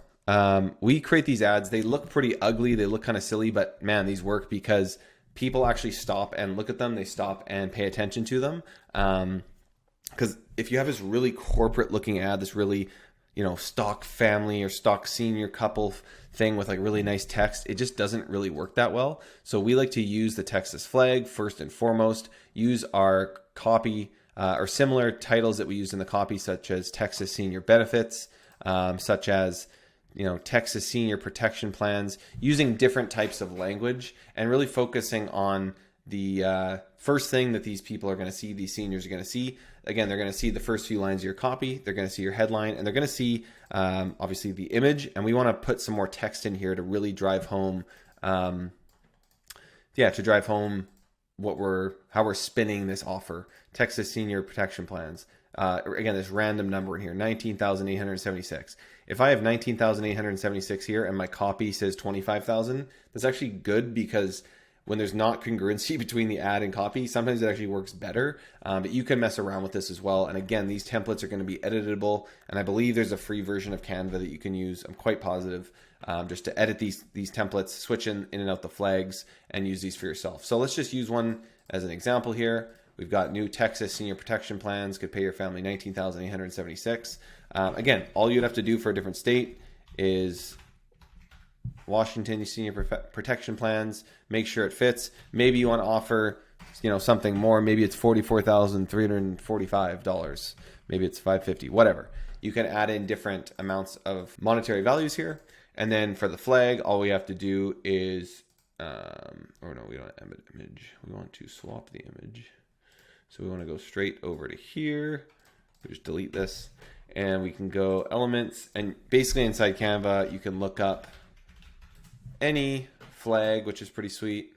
we create these ads. They look pretty ugly. They look kind of silly, but man, these work because people actually stop and look at them. They stop and pay attention to them. Because if you have this really corporate looking ad, this really, stock family or stock senior couple thing with like really nice text, it just doesn't really work that well. So we like to use the text as flag first and foremost, use our copy or similar titles that we use in the copy, such as Texas Senior Benefits, such as Texas Senior Protection Plans, using different types of language and really focusing on the first thing that these people are going to see, these seniors are going to see. Again, they're going to see the first few lines of your copy, they're going to see your headline, and they're going to see obviously the image. And we want to put some more text in here to really drive home, how we're spinning this offer. Texas Senior Protection Plans. Again, this random number in here, 19,876. If I have 19,876 here and my copy says 25,000, that's actually good, because when there's not congruency between the ad and copy, sometimes it actually works better. But you can mess around with this as well. And again, these templates are going to be editable. And I believe there's a free version of Canva that you can use. I'm quite positive, just to edit these templates, switch in and out the flags, and use these for yourself. So let's just use one as an example here. We've got new Texas Senior Protection Plans, could pay your family $19,876. Again, all you'd have to do for a different state is Washington Senior Protection Plans, make sure it fits. Maybe you want to offer, something more. Maybe it's $44,345. Maybe it's $550, whatever. You can add in different amounts of monetary values here. And then for the flag, all we have to do is, we don't embed image. We want to swap the image. So we want to go straight over to here. We just delete this, and we can go elements, and basically inside Canva, you can look up any flag, which is pretty sweet.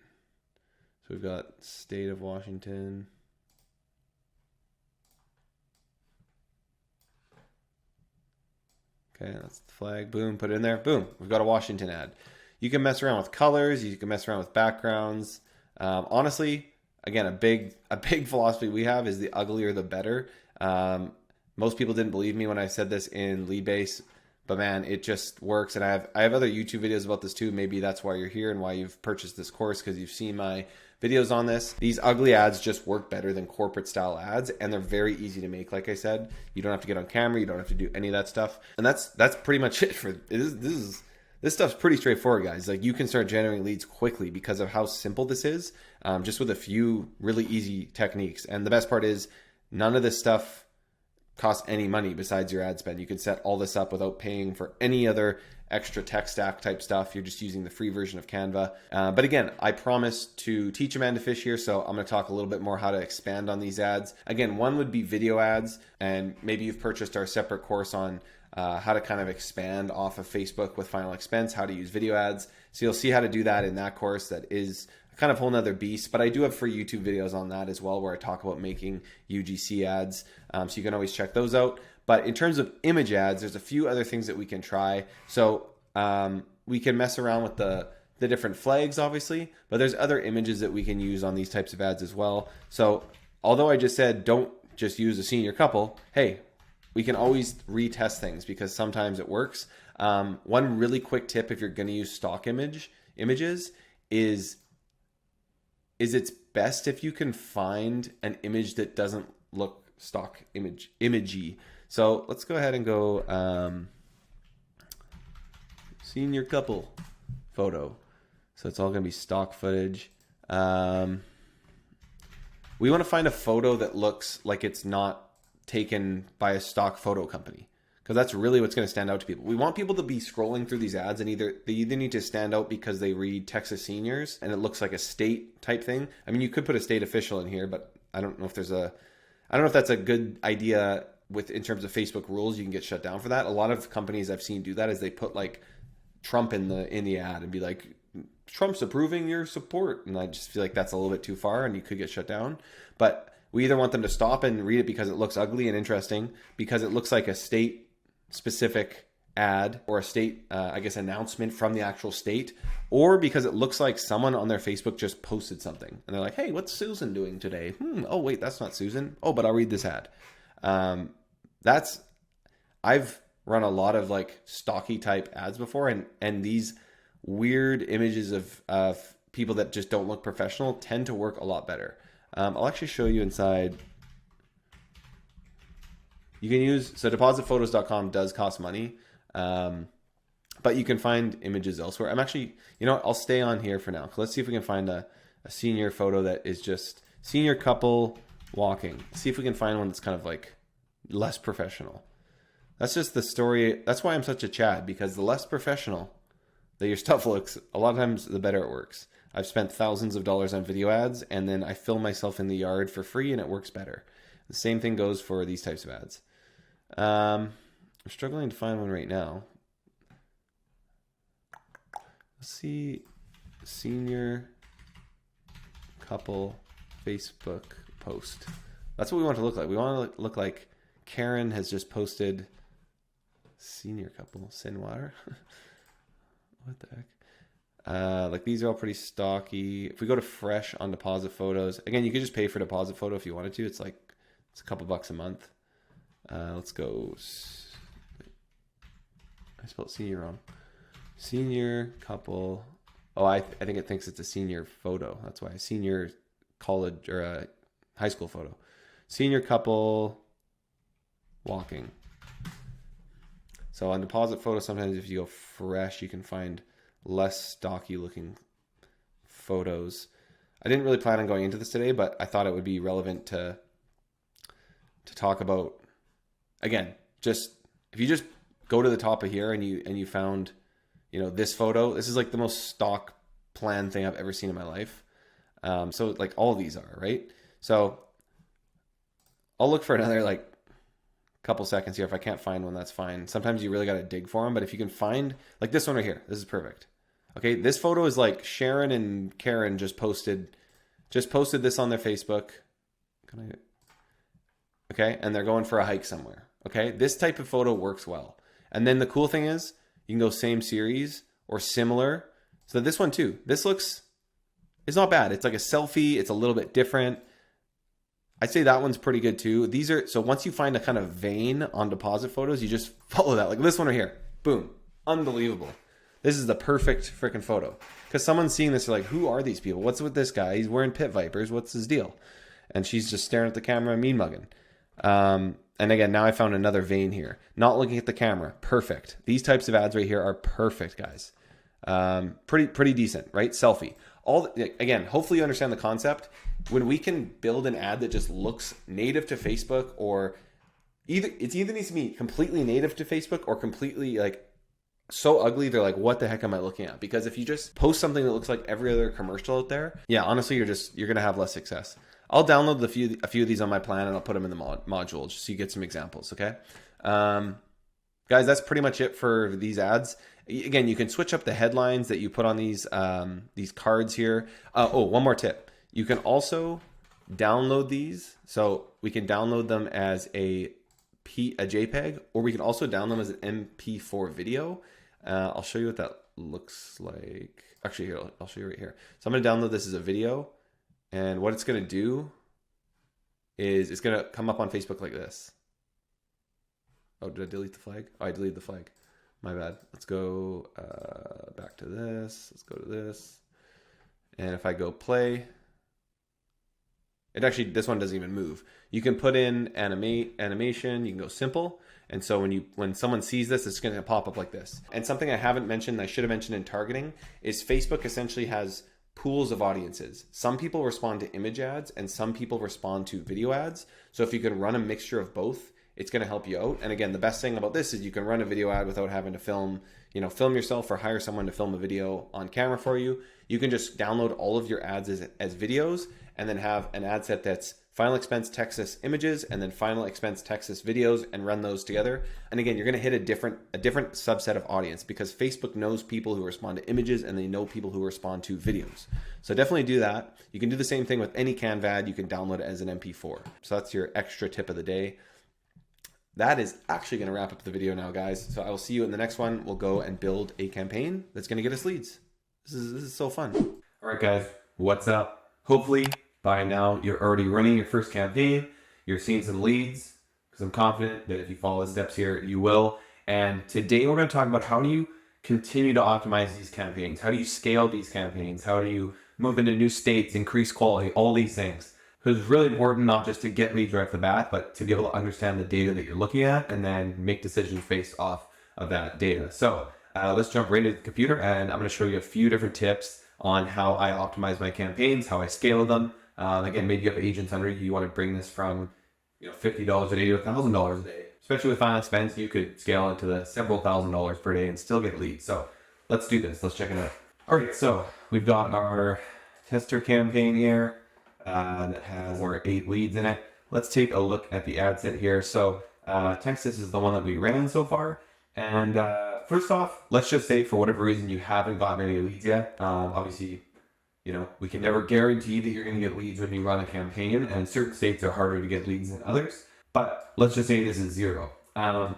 So we've got state of Washington. Okay, that's the flag. Boom, put it in there. Boom, we've got a Washington ad. You can mess around with colors. You can mess around with backgrounds. Honestly, again, a big philosophy we have is the uglier the better. Most people didn't believe me when I said this in Leadbase, but man, it just works. And I have other YouTube videos about this too. Maybe that's why you're here and why you've purchased this course, because you've seen my videos on this. These ugly ads just work better than corporate style ads, and they're very easy to make. Like I said, you don't have to get on camera, you don't have to do any of that stuff, and that's pretty much it for this stuff's pretty straightforward, guys. Like, you can start generating leads quickly because of how simple this is, just with a few really easy techniques. And the best part is, none of this stuff costs any money besides your ad spend. You can set all this up without paying for any other extra tech stack type stuff. You're just using the free version of Canva. But again, I promise to teach a man to fish here, so I'm going to talk a little bit more how to expand on these ads. Again, one would be video ads, and maybe you've purchased our separate course on how to kind of expand off of Facebook with Final Expense, how to use video ads. So you'll see how to do that in that course. That is kind of a whole nother beast, but I do have free YouTube videos on that as well, where I talk about making UGC ads. So you can always check those out. But in terms of image ads, there's a few other things that we can try. So we can mess around with the different flags, obviously, but there's other images that we can use on these types of ads as well. So although I just said don't just use a senior couple, hey, we can always retest things because sometimes it works. One really quick tip if you're going to use stock images is it's best if you can find an image that doesn't look stock imagey. So let's go ahead and go senior couple photo. So it's all going to be stock footage. We want to find a photo that looks like it's not taken by a stock photo company, because that's really what's going to stand out to people. We want people to be scrolling through these ads, and they either need to stand out because they read Texas Seniors and it looks like a state type thing. I mean, you could put a state official in here, but I don't know if that's a good idea in terms of Facebook rules. You can get shut down for that. A lot of companies I've seen do that is they put like Trump in the ad and be like, Trump's approving your support. And I just feel like that's a little bit too far and you could get shut down. But we either want them to stop and read it because it looks ugly and interesting, because it looks like a state specific ad or a state, announcement from the actual state, or because it looks like someone on their Facebook just posted something and they're like, hey, what's Susan doing today? Oh, wait, that's not Susan. Oh, but I'll read this ad. I've run a lot of like stocky type ads before, and these weird images of people that just don't look professional tend to work a lot better. I'll actually show you inside. You can use, so depositphotos.com does cost money, but you can find images elsewhere. I'm actually, I'll stay on here for now. Let's see if we can find a senior photo that is just senior couple walking. See if we can find one that's kind of like less professional. That's just the story. That's why I'm such a Chad, because the less professional that your stuff looks, a lot of times the better it works. I've spent thousands of dollars on video ads, and then I film myself in the yard for free, and it works better. The same thing goes for these types of ads. I'm struggling to find one right now. Let's see. Senior couple Facebook post. That's what we want to look like. We want to look like Karen has just posted senior couple, Senwater. What the heck? Like these are all pretty stocky. If we go to fresh on deposit photos, again, you could just pay for deposit photo if you wanted to. It's a couple bucks a month. Let's go. I spelled senior wrong. Senior couple. Oh, I think it thinks it's a senior photo. That's why. Senior college or a high school photo. Senior couple walking. So on deposit photo, sometimes if you go fresh, you can find less stocky looking photos. I didn't really plan on going into this today, but I thought it would be relevant to talk about. Again, just if you just go to the top of here and you found, this photo. This is like the most stock plan thing I've ever seen in my life. So like all of these are, right? So I'll look for another like couple seconds here. If I can't find one, that's fine. Sometimes you really got to dig for them, but if you can find like this one right here, this is perfect. Okay, this photo is like Sharon and Karen just posted this on their Facebook. Okay, and they're going for a hike somewhere. Okay, this type of photo works well. And then the cool thing is you can go same series or similar. So this one too, it's not bad. It's like a selfie. It's a little bit different. I'd say that one's pretty good too. So once you find a kind of vein on deposit photos, you just follow that. Like this one right here, boom, unbelievable. This is the perfect freaking photo. Because someone's seeing this, they're like, who are these people? What's with this guy? He's wearing pit vipers. What's his deal? And she's just staring at the camera, mean mugging. And again, now I found another vein here. Not looking at the camera. Perfect. These types of ads right here are perfect, guys. Pretty decent, right? Selfie. Again, hopefully you understand the concept. When we can build an ad that just looks native to Facebook, or either needs to be completely native to Facebook or completely like so ugly they're like, what the heck am I looking at? Because if you just post something that looks like every other commercial out there, yeah, honestly, you're gonna have less success. I'll download a few of these on my plan and I'll put them in the module just so you get some examples. Okay, guys, that's pretty much it for these ads. Again, you can switch up the headlines that you put on these cards here. One more tip. You can also download these. So we can download them as a JPEG, or we can also download them as an MP4 video. I'll show you what that looks like. Actually, here, I'll show you right here. So I'm going to download this as a video. And what it's going to do is it's going to come up on Facebook like this. Oh, did I delete the flag? Oh, I deleted the flag. My bad. Let's go back to this. Let's go to this. And if I go play, this one doesn't even move. You can put in animation. You can go simple. And so when someone sees this, it's going to pop up like this. And something I haven't mentioned, I should have mentioned in targeting, is Facebook essentially has pools of audiences. Some people respond to image ads and some people respond to video ads. So if you can run a mixture of both, it's going to help you out. And again, the best thing about this is you can run a video ad without having to film yourself or hire someone to film a video on camera for you. You can just download all of your ads as videos and then have an ad set that's final expense Texas images and then final expense Texas videos and run those together. And again, you're going to hit a different subset of audience because Facebook knows people who respond to images and they know people who respond to videos. So definitely do that. You can do the same thing with any Canva ad. You can download it as an MP4. So that's your extra tip of the day. That is actually going to wrap up the video now, guys. So I will see you in the next one. We'll go and build a campaign that's going to get us leads. This is so fun. All right, guys, what's up? Hopefully by now you're already running your first campaign. You're seeing some leads because I'm confident that if you follow the steps here, you will. And today we're going to talk about how do you continue to optimize these campaigns? How do you scale these campaigns? How do you move into new states, increase quality, all these things? Because it's really important not just to get leads right off the bat, but to be able to understand the data that you're looking at and then make decisions based off of that data. So let's jump right into the computer and I'm going to show you a few different tips on how I optimize my campaigns, how I scale them, Again, maybe you have agents under you. You want to bring this from $50 a day to $1,000 a day. Especially with final expense, you could scale it to the several $1,000s per day and still get leads. So let's do this. Let's check it out. All right, so we've got our tester campaign here that has our 8 leads in it. Let's take a look at the ad set here. So Texas is the one that we ran so far. And first off, let's just say for whatever reason you haven't gotten any leads yet. Obviously, we can never guarantee that you're going to get leads when you run a campaign, and certain states are harder to get leads than others. But let's just say this is 0.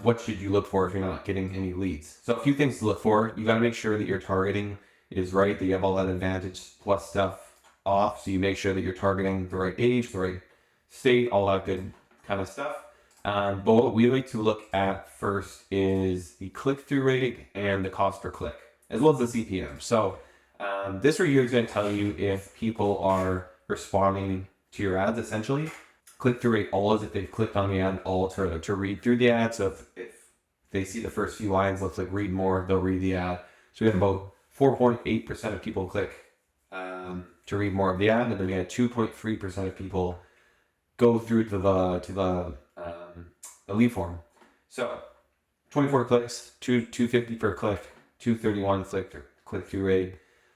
What should you look for if you're not getting any leads? So a few things to look for. You got to make sure that your targeting is right, that you have all that Advantage Plus stuff off. So you make sure that you're targeting the right age, the right state, all that good kind of stuff. But what we like to look at first is the click-through rate and the cost per click, as well as the CPM. So this right here is going to tell you if people are responding to your ads, essentially. Click-through rate, all is if they've clicked on the ad, all to read through the ad. So if they see the first few lines, let's like read more, they'll read the ad. So we have about 4.8% of people click to read more of the ad, and then we had 2.3% of people go through to the lead form. So 24 clicks, 250 per click, 231 click-through rate.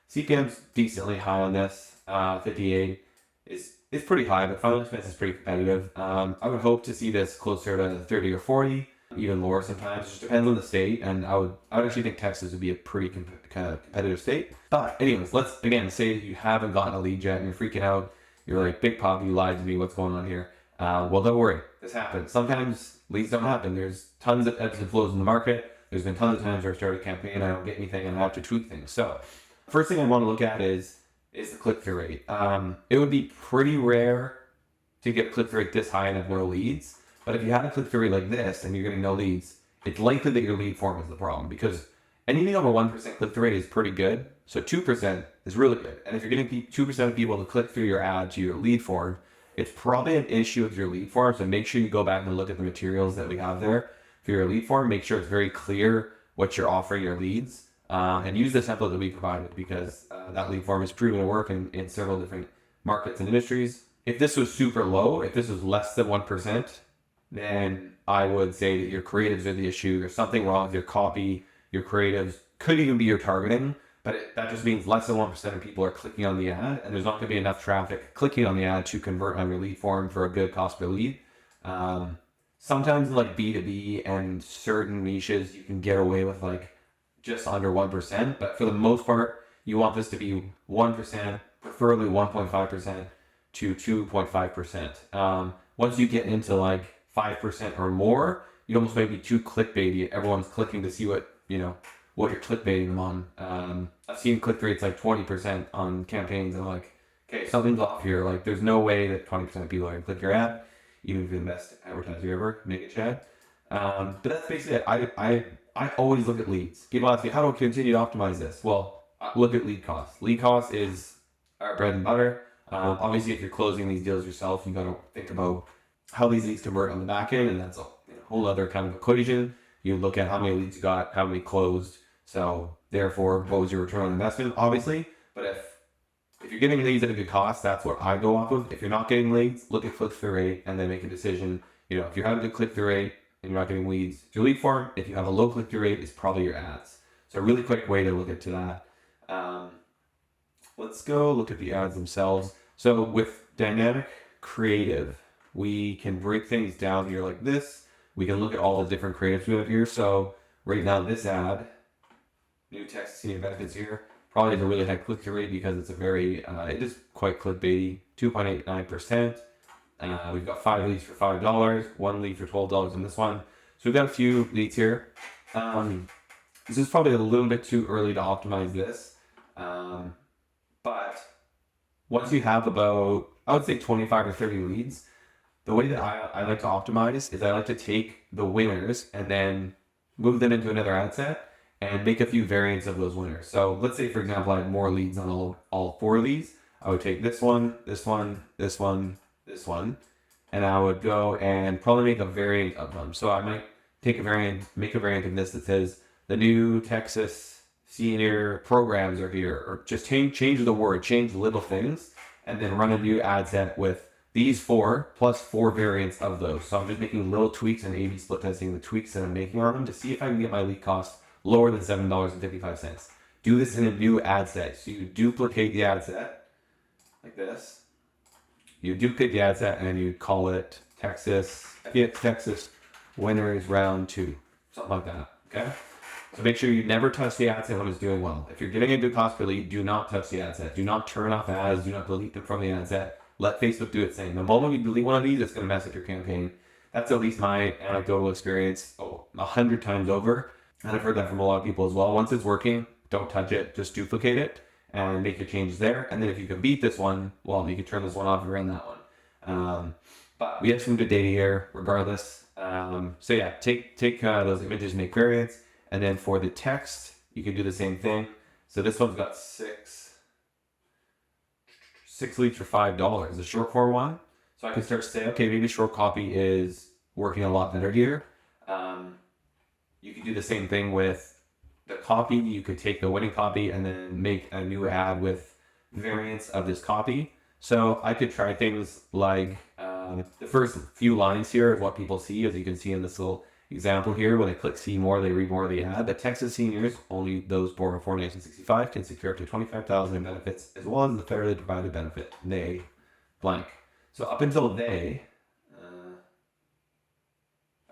CPM's decently high on this. 58 is pretty high, but final expense is pretty competitive. I would hope to see this closer to 30 or 40, even lower sometimes. It just depends on the state, and I would actually think Texas would be a pretty kind of competitive state. But anyways, let's again say that you haven't gotten a lead yet and you're freaking out. You're like, Big Pop, you lied to me. What's going on here? Well, don't worry. This happens. Sometimes leads don't happen. There's tons of ebbs and flows in the market. There's been tons of times where I start a campaign, I don't get anything, and I have to tweak things. So first thing I want to look at is the click-through rate. It would be pretty rare to get click-through rate this high and have no leads. But if you have a click-through rate like this and you're getting no leads, it's likely that your lead form is the problem, because anything over 1% click-through rate is pretty good. So 2% is really good. And if you're getting 2% of people to click through your ad to your lead form, it's probably an issue with your lead form. So make sure you go back and look at the materials that we have there for your lead form. Make sure it's very clear what you're offering your leads, and use the template that we provided, because that lead form is proven to work in several different markets and industries. If this was super low, if this was less than 1%, then I would say that your creatives are the issue. There's something wrong with your copy, your creatives, could even be your targeting. But that just means less than 1% of people are clicking on the ad, and there's not going to be enough traffic clicking on the ad to convert on your lead form for a good cost per lead. Sometimes in like B2B and certain niches, you can get away with like just under 1%, but for the most part, you want this to be 1%, preferably 1.5% to 2.5%. Once you get into like 5% or more, you almost might be too clickbaity. Everyone's clicking to see what you're clickbaiting them on. I've seen click rates like 20% on campaigns, and I'm like, okay, something's off here. Like, there's no way that 20% of people are going to click your ad, even if you're the best advertiser ever, make it Chad. But that's basically it. I always look at leads. People ask me, how do I continue to optimize this? Well, look at lead cost. Lead cost is our bread and butter. Obviously, if you're closing these deals yourself, you got to think about how these leads convert on the back end, and that's a whole other kind of equation. You look at how many leads you got, how many closed. So therefore, what was your return on investment? Obviously, but if you're getting leads at a good cost, that's what I go off of. If you're not getting leads, look at click-through rate and then make a decision. If you're having a good click-through rate and you're not getting leads, it's your lead form. If you have a low click-through rate, it's probably your ads. So a really quick way to look into that. Let's go look at the ads themselves. So with dynamic creative, we can break things down here like this. We can look at all the different creatives we have here. So right now, this ad, new text, senior benefits here, probably has a really high click-through rate because it's it is quite clickbaity, 2.89%. We've got 5 leads for $5, 1 lead for $12 in this one. So we've got a few leads here. This is probably a little bit too early to optimize this. But once you have about, I would say 25 or 30 leads, the way that I like to optimize is I like to take the winners and then move them into another ad set and make a few variants of those winners. So let's say, for example, I had more leads on all 4 of these. I would take this one, this one, this one, this one, and I would go and probably make a variant of them. So I might take a variant, make a variant of this that says the new Texas senior programs are here, or just change the word, change little things, and then run a new ad set with these 4 plus 4 variants of those. So I'm just making little tweaks and A/B split testing the tweaks that I'm making on them to see if I can get my lead cost lower than $7.55. Do this in a new ad set. So you duplicate the ad set like this. You duplicate the ad set and then you call it Texas Winners Round 2. Something like that. Okay? So make sure you never touch the ad set when it's doing well. If you're getting a good cost per lead, do not touch the ad set. Do not turn off ads. Do not delete them from the ad set. Let Facebook do its thing. The moment you delete one of these, it's going to mess up your campaign. That's at least my anecdotal experience 100 times over. And I've heard that from a lot of people as well. Once it's working, don't touch it. Just duplicate it and make your changes there. And then if you can beat this one, well, you can turn this one off and run that one. But we have some good data here regardless. So yeah, take those images, make variants. And then for the text, you can do the same thing. So this one's got 6 leads for $5, the short form one. So I can start to say, okay, maybe short copy is working a lot better here. You can do the same thing with the copy. You could take the winning copy and then make a new ad with variants of this copy. So I could try things like the first few lines here is what people see, as you can see in this little example here. When they click see more, they read more of the ad. The Texas seniors, only those born before 1965, can secure up to $25,000 in benefits, as well as the federally provided benefit, they blank. So up until they,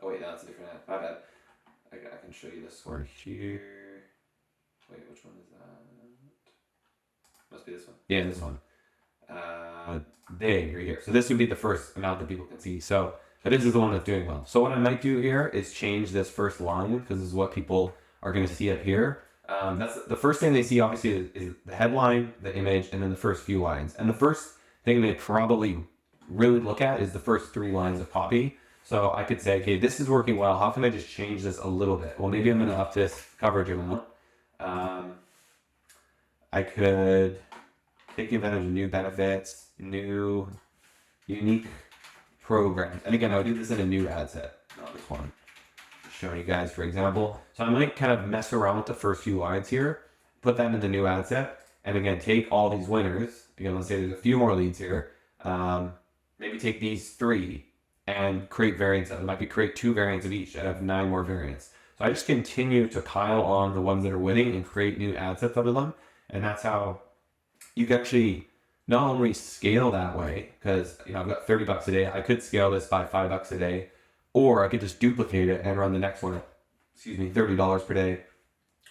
oh wait, no, that's a different ad. My bad. I can show you this one here. Wait, which one is that? Must be this one. Yeah, this one. They right here. So this would be the first amount that people can see. So but this is the one that's doing well. So what I might do here is change this first line, because this is what people are going to see up here. That's the first thing they see, obviously, is the headline, the image, and then the first few lines. And the first thing they probably really look at is the first 3 lines of copy. So I could say, okay, this is working well. How can I just change this a little bit? Well, maybe I'm going to up this coverage amount. I could take advantage of new benefits, new unique programs. And again, I would do this in a new ad set, not this one. Just showing you guys, for example. So I might kind of mess around with the first few lines here, put that in the new ad set, and again, take all these winners. Again, let's say there's a few more leads here. Maybe take these 3 and create variants of them. I could create 2 variants of each. I have 9 more variants. So I just continue to pile on the ones that are winning and create new ad sets out of them. And that's how you can actually not only scale that way, because I've got $30 a day. I could scale this by $5 a day, or I could just duplicate it and run the next one at, $30 per day,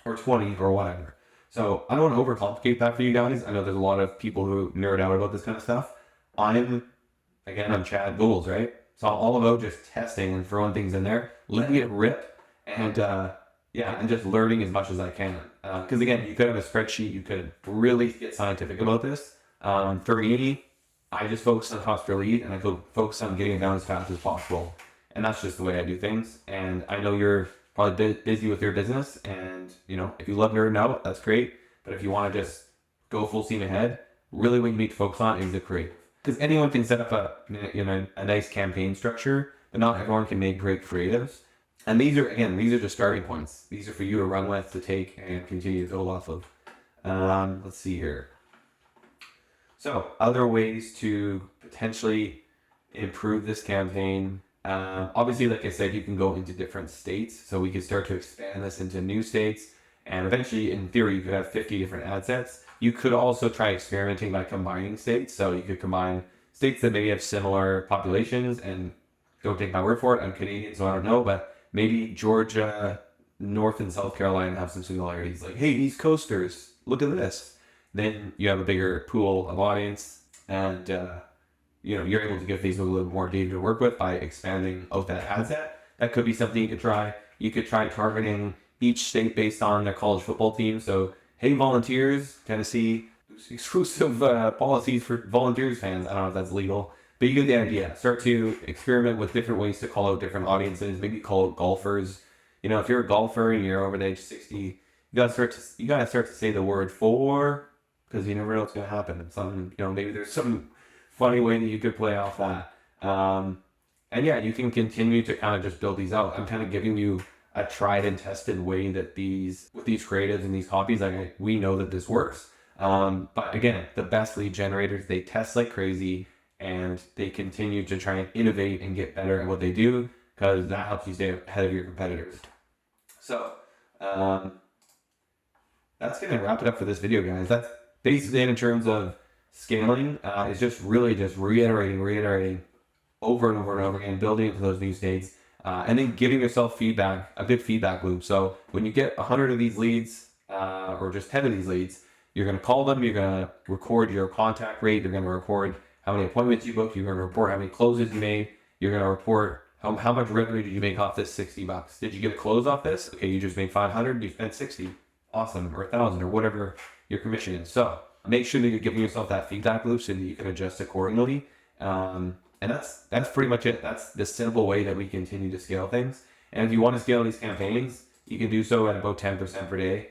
or 20 or whatever. So I don't want to overcomplicate that for you guys. I know there's a lot of people who nerd out about this kind of stuff. I'm Chad Goals, right? So I'm all about just testing and throwing things in there, letting it rip, and and just learning as much as I can. Because again, you could have a spreadsheet, you could really get scientific about this. For me, I just focus on cost per lead, and I go focus on getting it down as fast as possible. And that's just the way I do things. And I know you're probably busy with your business, and if you love nerding out, that's great. But if you want to just go full steam ahead, really what you need to focus on is the creative. Because anyone can set up a nice campaign structure, but not everyone can make great creatives. And these are just starting points. These are for you to run with, to take, and continue to go off of. Let's see here. So other ways to potentially improve this campaign. Obviously, like I said, you can go into different states. So we could start to expand this into new states. And eventually, in theory, you could have 50 different ad sets. You could also try experimenting by combining states. So you could combine states that maybe have similar populations, and don't take my word for it. I'm Canadian, so I don't know. But maybe Georgia, North and South Carolina have some similarities. Like, hey, East Coasters, look at this. Then you have a bigger pool of audience, and you're able to give Facebook a little more data to work with by expanding out that ad set. That could be something you could try. You could try targeting each state based on their college football team. So, hey, Volunteers, Tennessee, exclusive policies for Volunteers fans. I don't know if that's legal, but you get the idea. Start to experiment with different ways to call out different audiences. Maybe call out golfers. If you're a golfer and you're over the age 60, you gotta start to say the word for, because you never know what's gonna happen. Maybe there's some funny way that you could play off that. And yeah, you can continue to kind of just build these out. I'm kind of giving you a tried and tested way that with these creatives and these copies, we know that this works. But again, the best lead generators, they test like crazy and they continue to try and innovate and get better at what they do because that helps you stay ahead of your competitors. So that's going to wrap it up for this video, guys. That's basically it in terms of scaling. It's just really just reiterating over and over and over again, building into those new states, and then giving yourself feedback, a good feedback loop. So when you get 100 of these leads, or just 10 of these leads, you're going to call them, you're going to record your contact rate, you're going to record how many appointments you booked, you're going to report how many closes you made, you're going to report how much revenue did you make off this $60? Did you get a close off this? Okay, you just made 500, you spent 60. Awesome, or 1,000, or whatever your commission is. So make sure that you're giving yourself that feedback loop so that you can adjust accordingly. And that's pretty much it. That's the simple way that we continue to scale things. And if you want to scale these campaigns, you can do so at about 10% per day.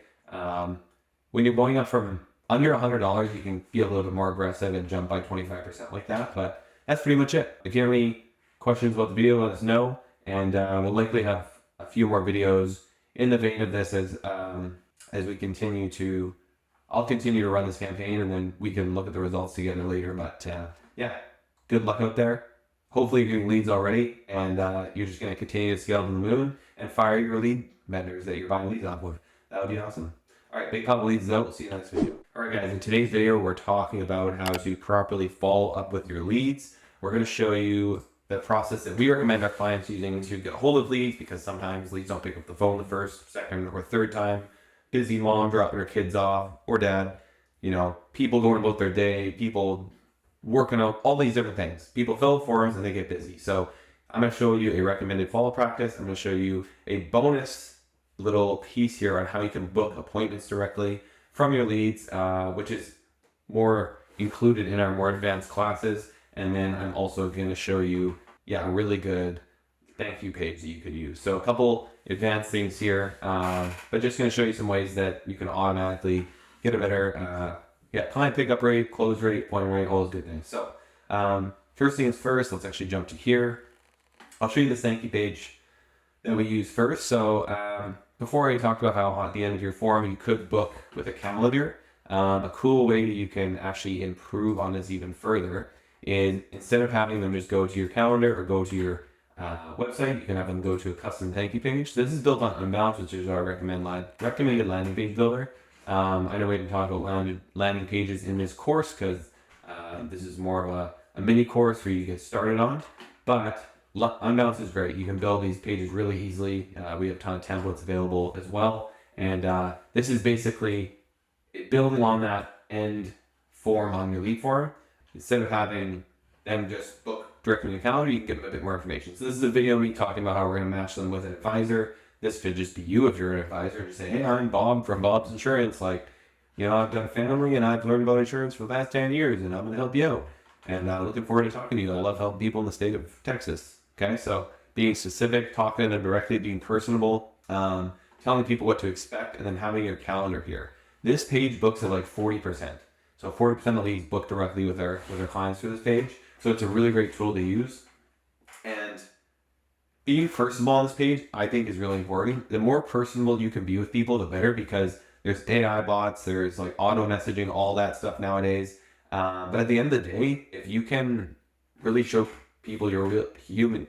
When you're going up from under $100, you can be a little bit more aggressive and jump by 25% like that. But that's pretty much it. If you have any questions about the video, let us know. And we'll likely have a few more videos in the vein of this as we continue to, I'll continue to run this campaign and then we can look at the results together later. But yeah, good luck out there. Hopefully you're getting leads already and you're just going to continue to scale to the moon and fire your lead vendors that you're buying leads off of. That would be awesome. All right, big pop leads out. We'll see you next video. All right, guys, in today's video, we're talking about how to properly follow up with your leads. We're going to show you the process that we recommend our clients using to get a hold of leads, because sometimes leads don't pick up the phone the first, second, or third time. Busy mom dropping her kids off, or dad, people going about their day, people working out, all these different things. People fill out forms and they get busy. So I'm going to show you a recommended follow practice. I'm going to show you a bonus little piece here on how you can book appointments directly from your leads, which is more included in our more advanced classes. And then I'm also going to show you, a really good thank you page that you could use. So a couple advanced things here, but just going to show you some ways that you can automatically get a better client pickup rate, close rate, appointment rate, all those good things. So first things first, let's actually jump to here. I'll show you this thank you page that we use first. So before I talked about how at the end of your form you could book with a calendar, a cool way that you can actually improve on this even further is, instead of having them just go to your calendar or go to your website, you can have them go to a custom thank you page. So this is built on Unbound, which is our recommended landing page builder. I know we didn't talk about landing pages in this course because this is more of a mini course for you to get started on, but Unbound is great. You can build these pages really easily. We have a ton of templates available as well. And this is basically building on that end form on your lead form. Instead of having them just book directly in the calendar, you can give them a bit more information. So this is a video of me talking about how we're going to match them with an advisor. This could just be you if you're an advisor. Just say, hey, I'm Bob from Bob's Insurance. I've done family and I've learned about insurance for the past 10 years and I'm going to help you out. And looking forward to talking to you. I love helping people in the state of Texas. Okay, so being specific, talking to them directly, being personable, telling people what to expect, and then having your calendar here. This page books at like 40%. So 40% of leads book directly with our clients through this page. So it's a really great tool to use. And being personable on this page, I think, is really important. The more personable you can be with people, the better, because there's AI bots, there's like auto messaging, all that stuff nowadays. But at the end of the day, if you can really show people you're a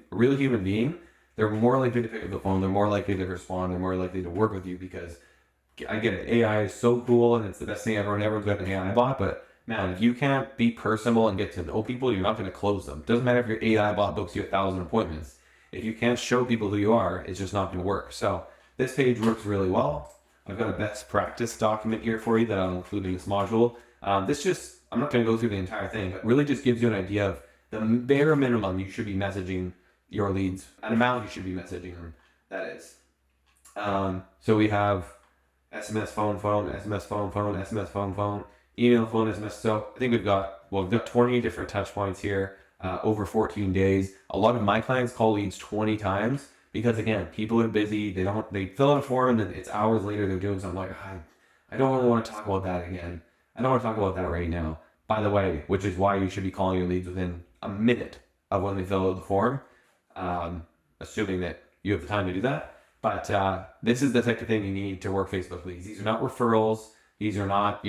real human being, they're more likely to pick up the phone, they're more likely to respond, they're more likely to work with you, because I get it, AI is so cool and it's the best thing ever, and everyone's got an AI bot, but man, if you can't be personable and get to know people, you're not going to close them. Doesn't matter if your AI bot books you 1,000 appointments. If you can't show people who you are, it's just not going to work. So this page works really well. I've got a best practice document here for you that I'll include in this module. I'm not going to go through the entire thing, but really just gives you an idea of the bare minimum you should be messaging your leads, an amount you should be messaging them, that is. So we have SMS, phone, SMS, phone, SMS, phone, email, phone, SMS. So I think we've got 20 different touch points here over 14 days. A lot of my clients call leads 20 times because, again, people are busy. They fill out a form and then it's hours later they're doing something like, I don't really want to talk about that again. I don't want to talk about that right now. By the way, which is why you should be calling your leads within a minute of when they fill out the form, assuming that you have the time to do that. But this is the type of thing you need to work Facebook leads. These are not referrals. These are not,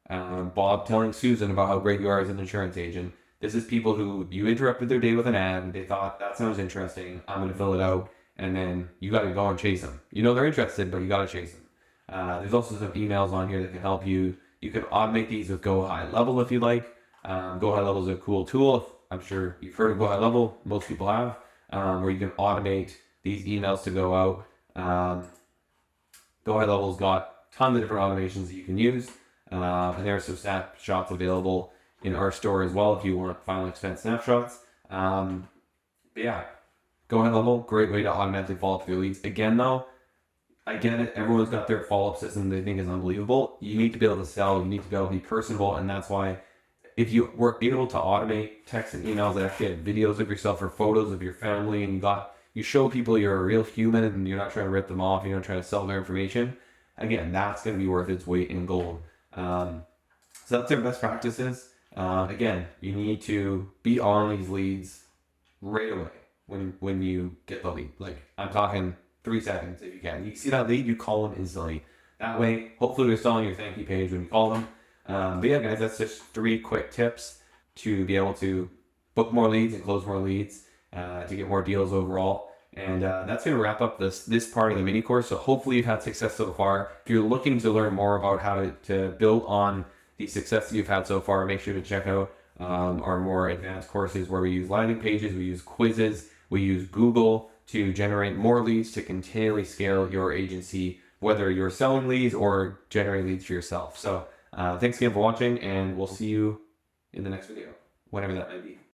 Bob telling Susan about how great you are as an insurance agent. This is people who you interrupted their day with an ad, and they thought that sounds interesting. I'm going to fill it out, and then you got to go and chase them. You know they're interested, but you got to chase them. There's also some emails on here that can help you. You can automate these with Go High Level if you like. Go High Level is a cool tool. I'm sure you've heard of Go High Level. Most people have, where you can automate these emails to go out. Go High Level's got tons of different automations that you can use. And there are some snapshots available in our store as well if you want final expense snapshots. But yeah, Go High Level, great way to automatically follow up with your leads. Again, though, I get it. Everyone's got their follow-up system they think is unbelievable. You need to be able to sell. You need to be able to be personable, and that's why if you were able to automate text and emails that actually have videos of yourself or photos of your family, and you show people you're a real human and you're not trying to rip them off, you're not trying to sell their information. Again, that's going to be worth its weight in gold. So that's their best practices. Again, you need to be on these leads right away when you get the lead. Like, I'm talking 3 seconds if you can. You see that lead, you call them instantly. That way, hopefully they're selling your thank you page when you call them. But yeah, guys, that's just 3 quick tips to be able to book more leads and close more leads to get more deals overall. And that's going to wrap up this part of the mini course. So hopefully you've had success so far. If you're looking to learn more about how to build on the success that you've had so far, make sure to check out our more advanced courses where we use landing pages, we use quizzes, we use Google to generate more leads to continually scale your agency, whether you're selling leads or generating leads for yourself. So thanks again for watching, and we'll see you in the next video, whenever that may be.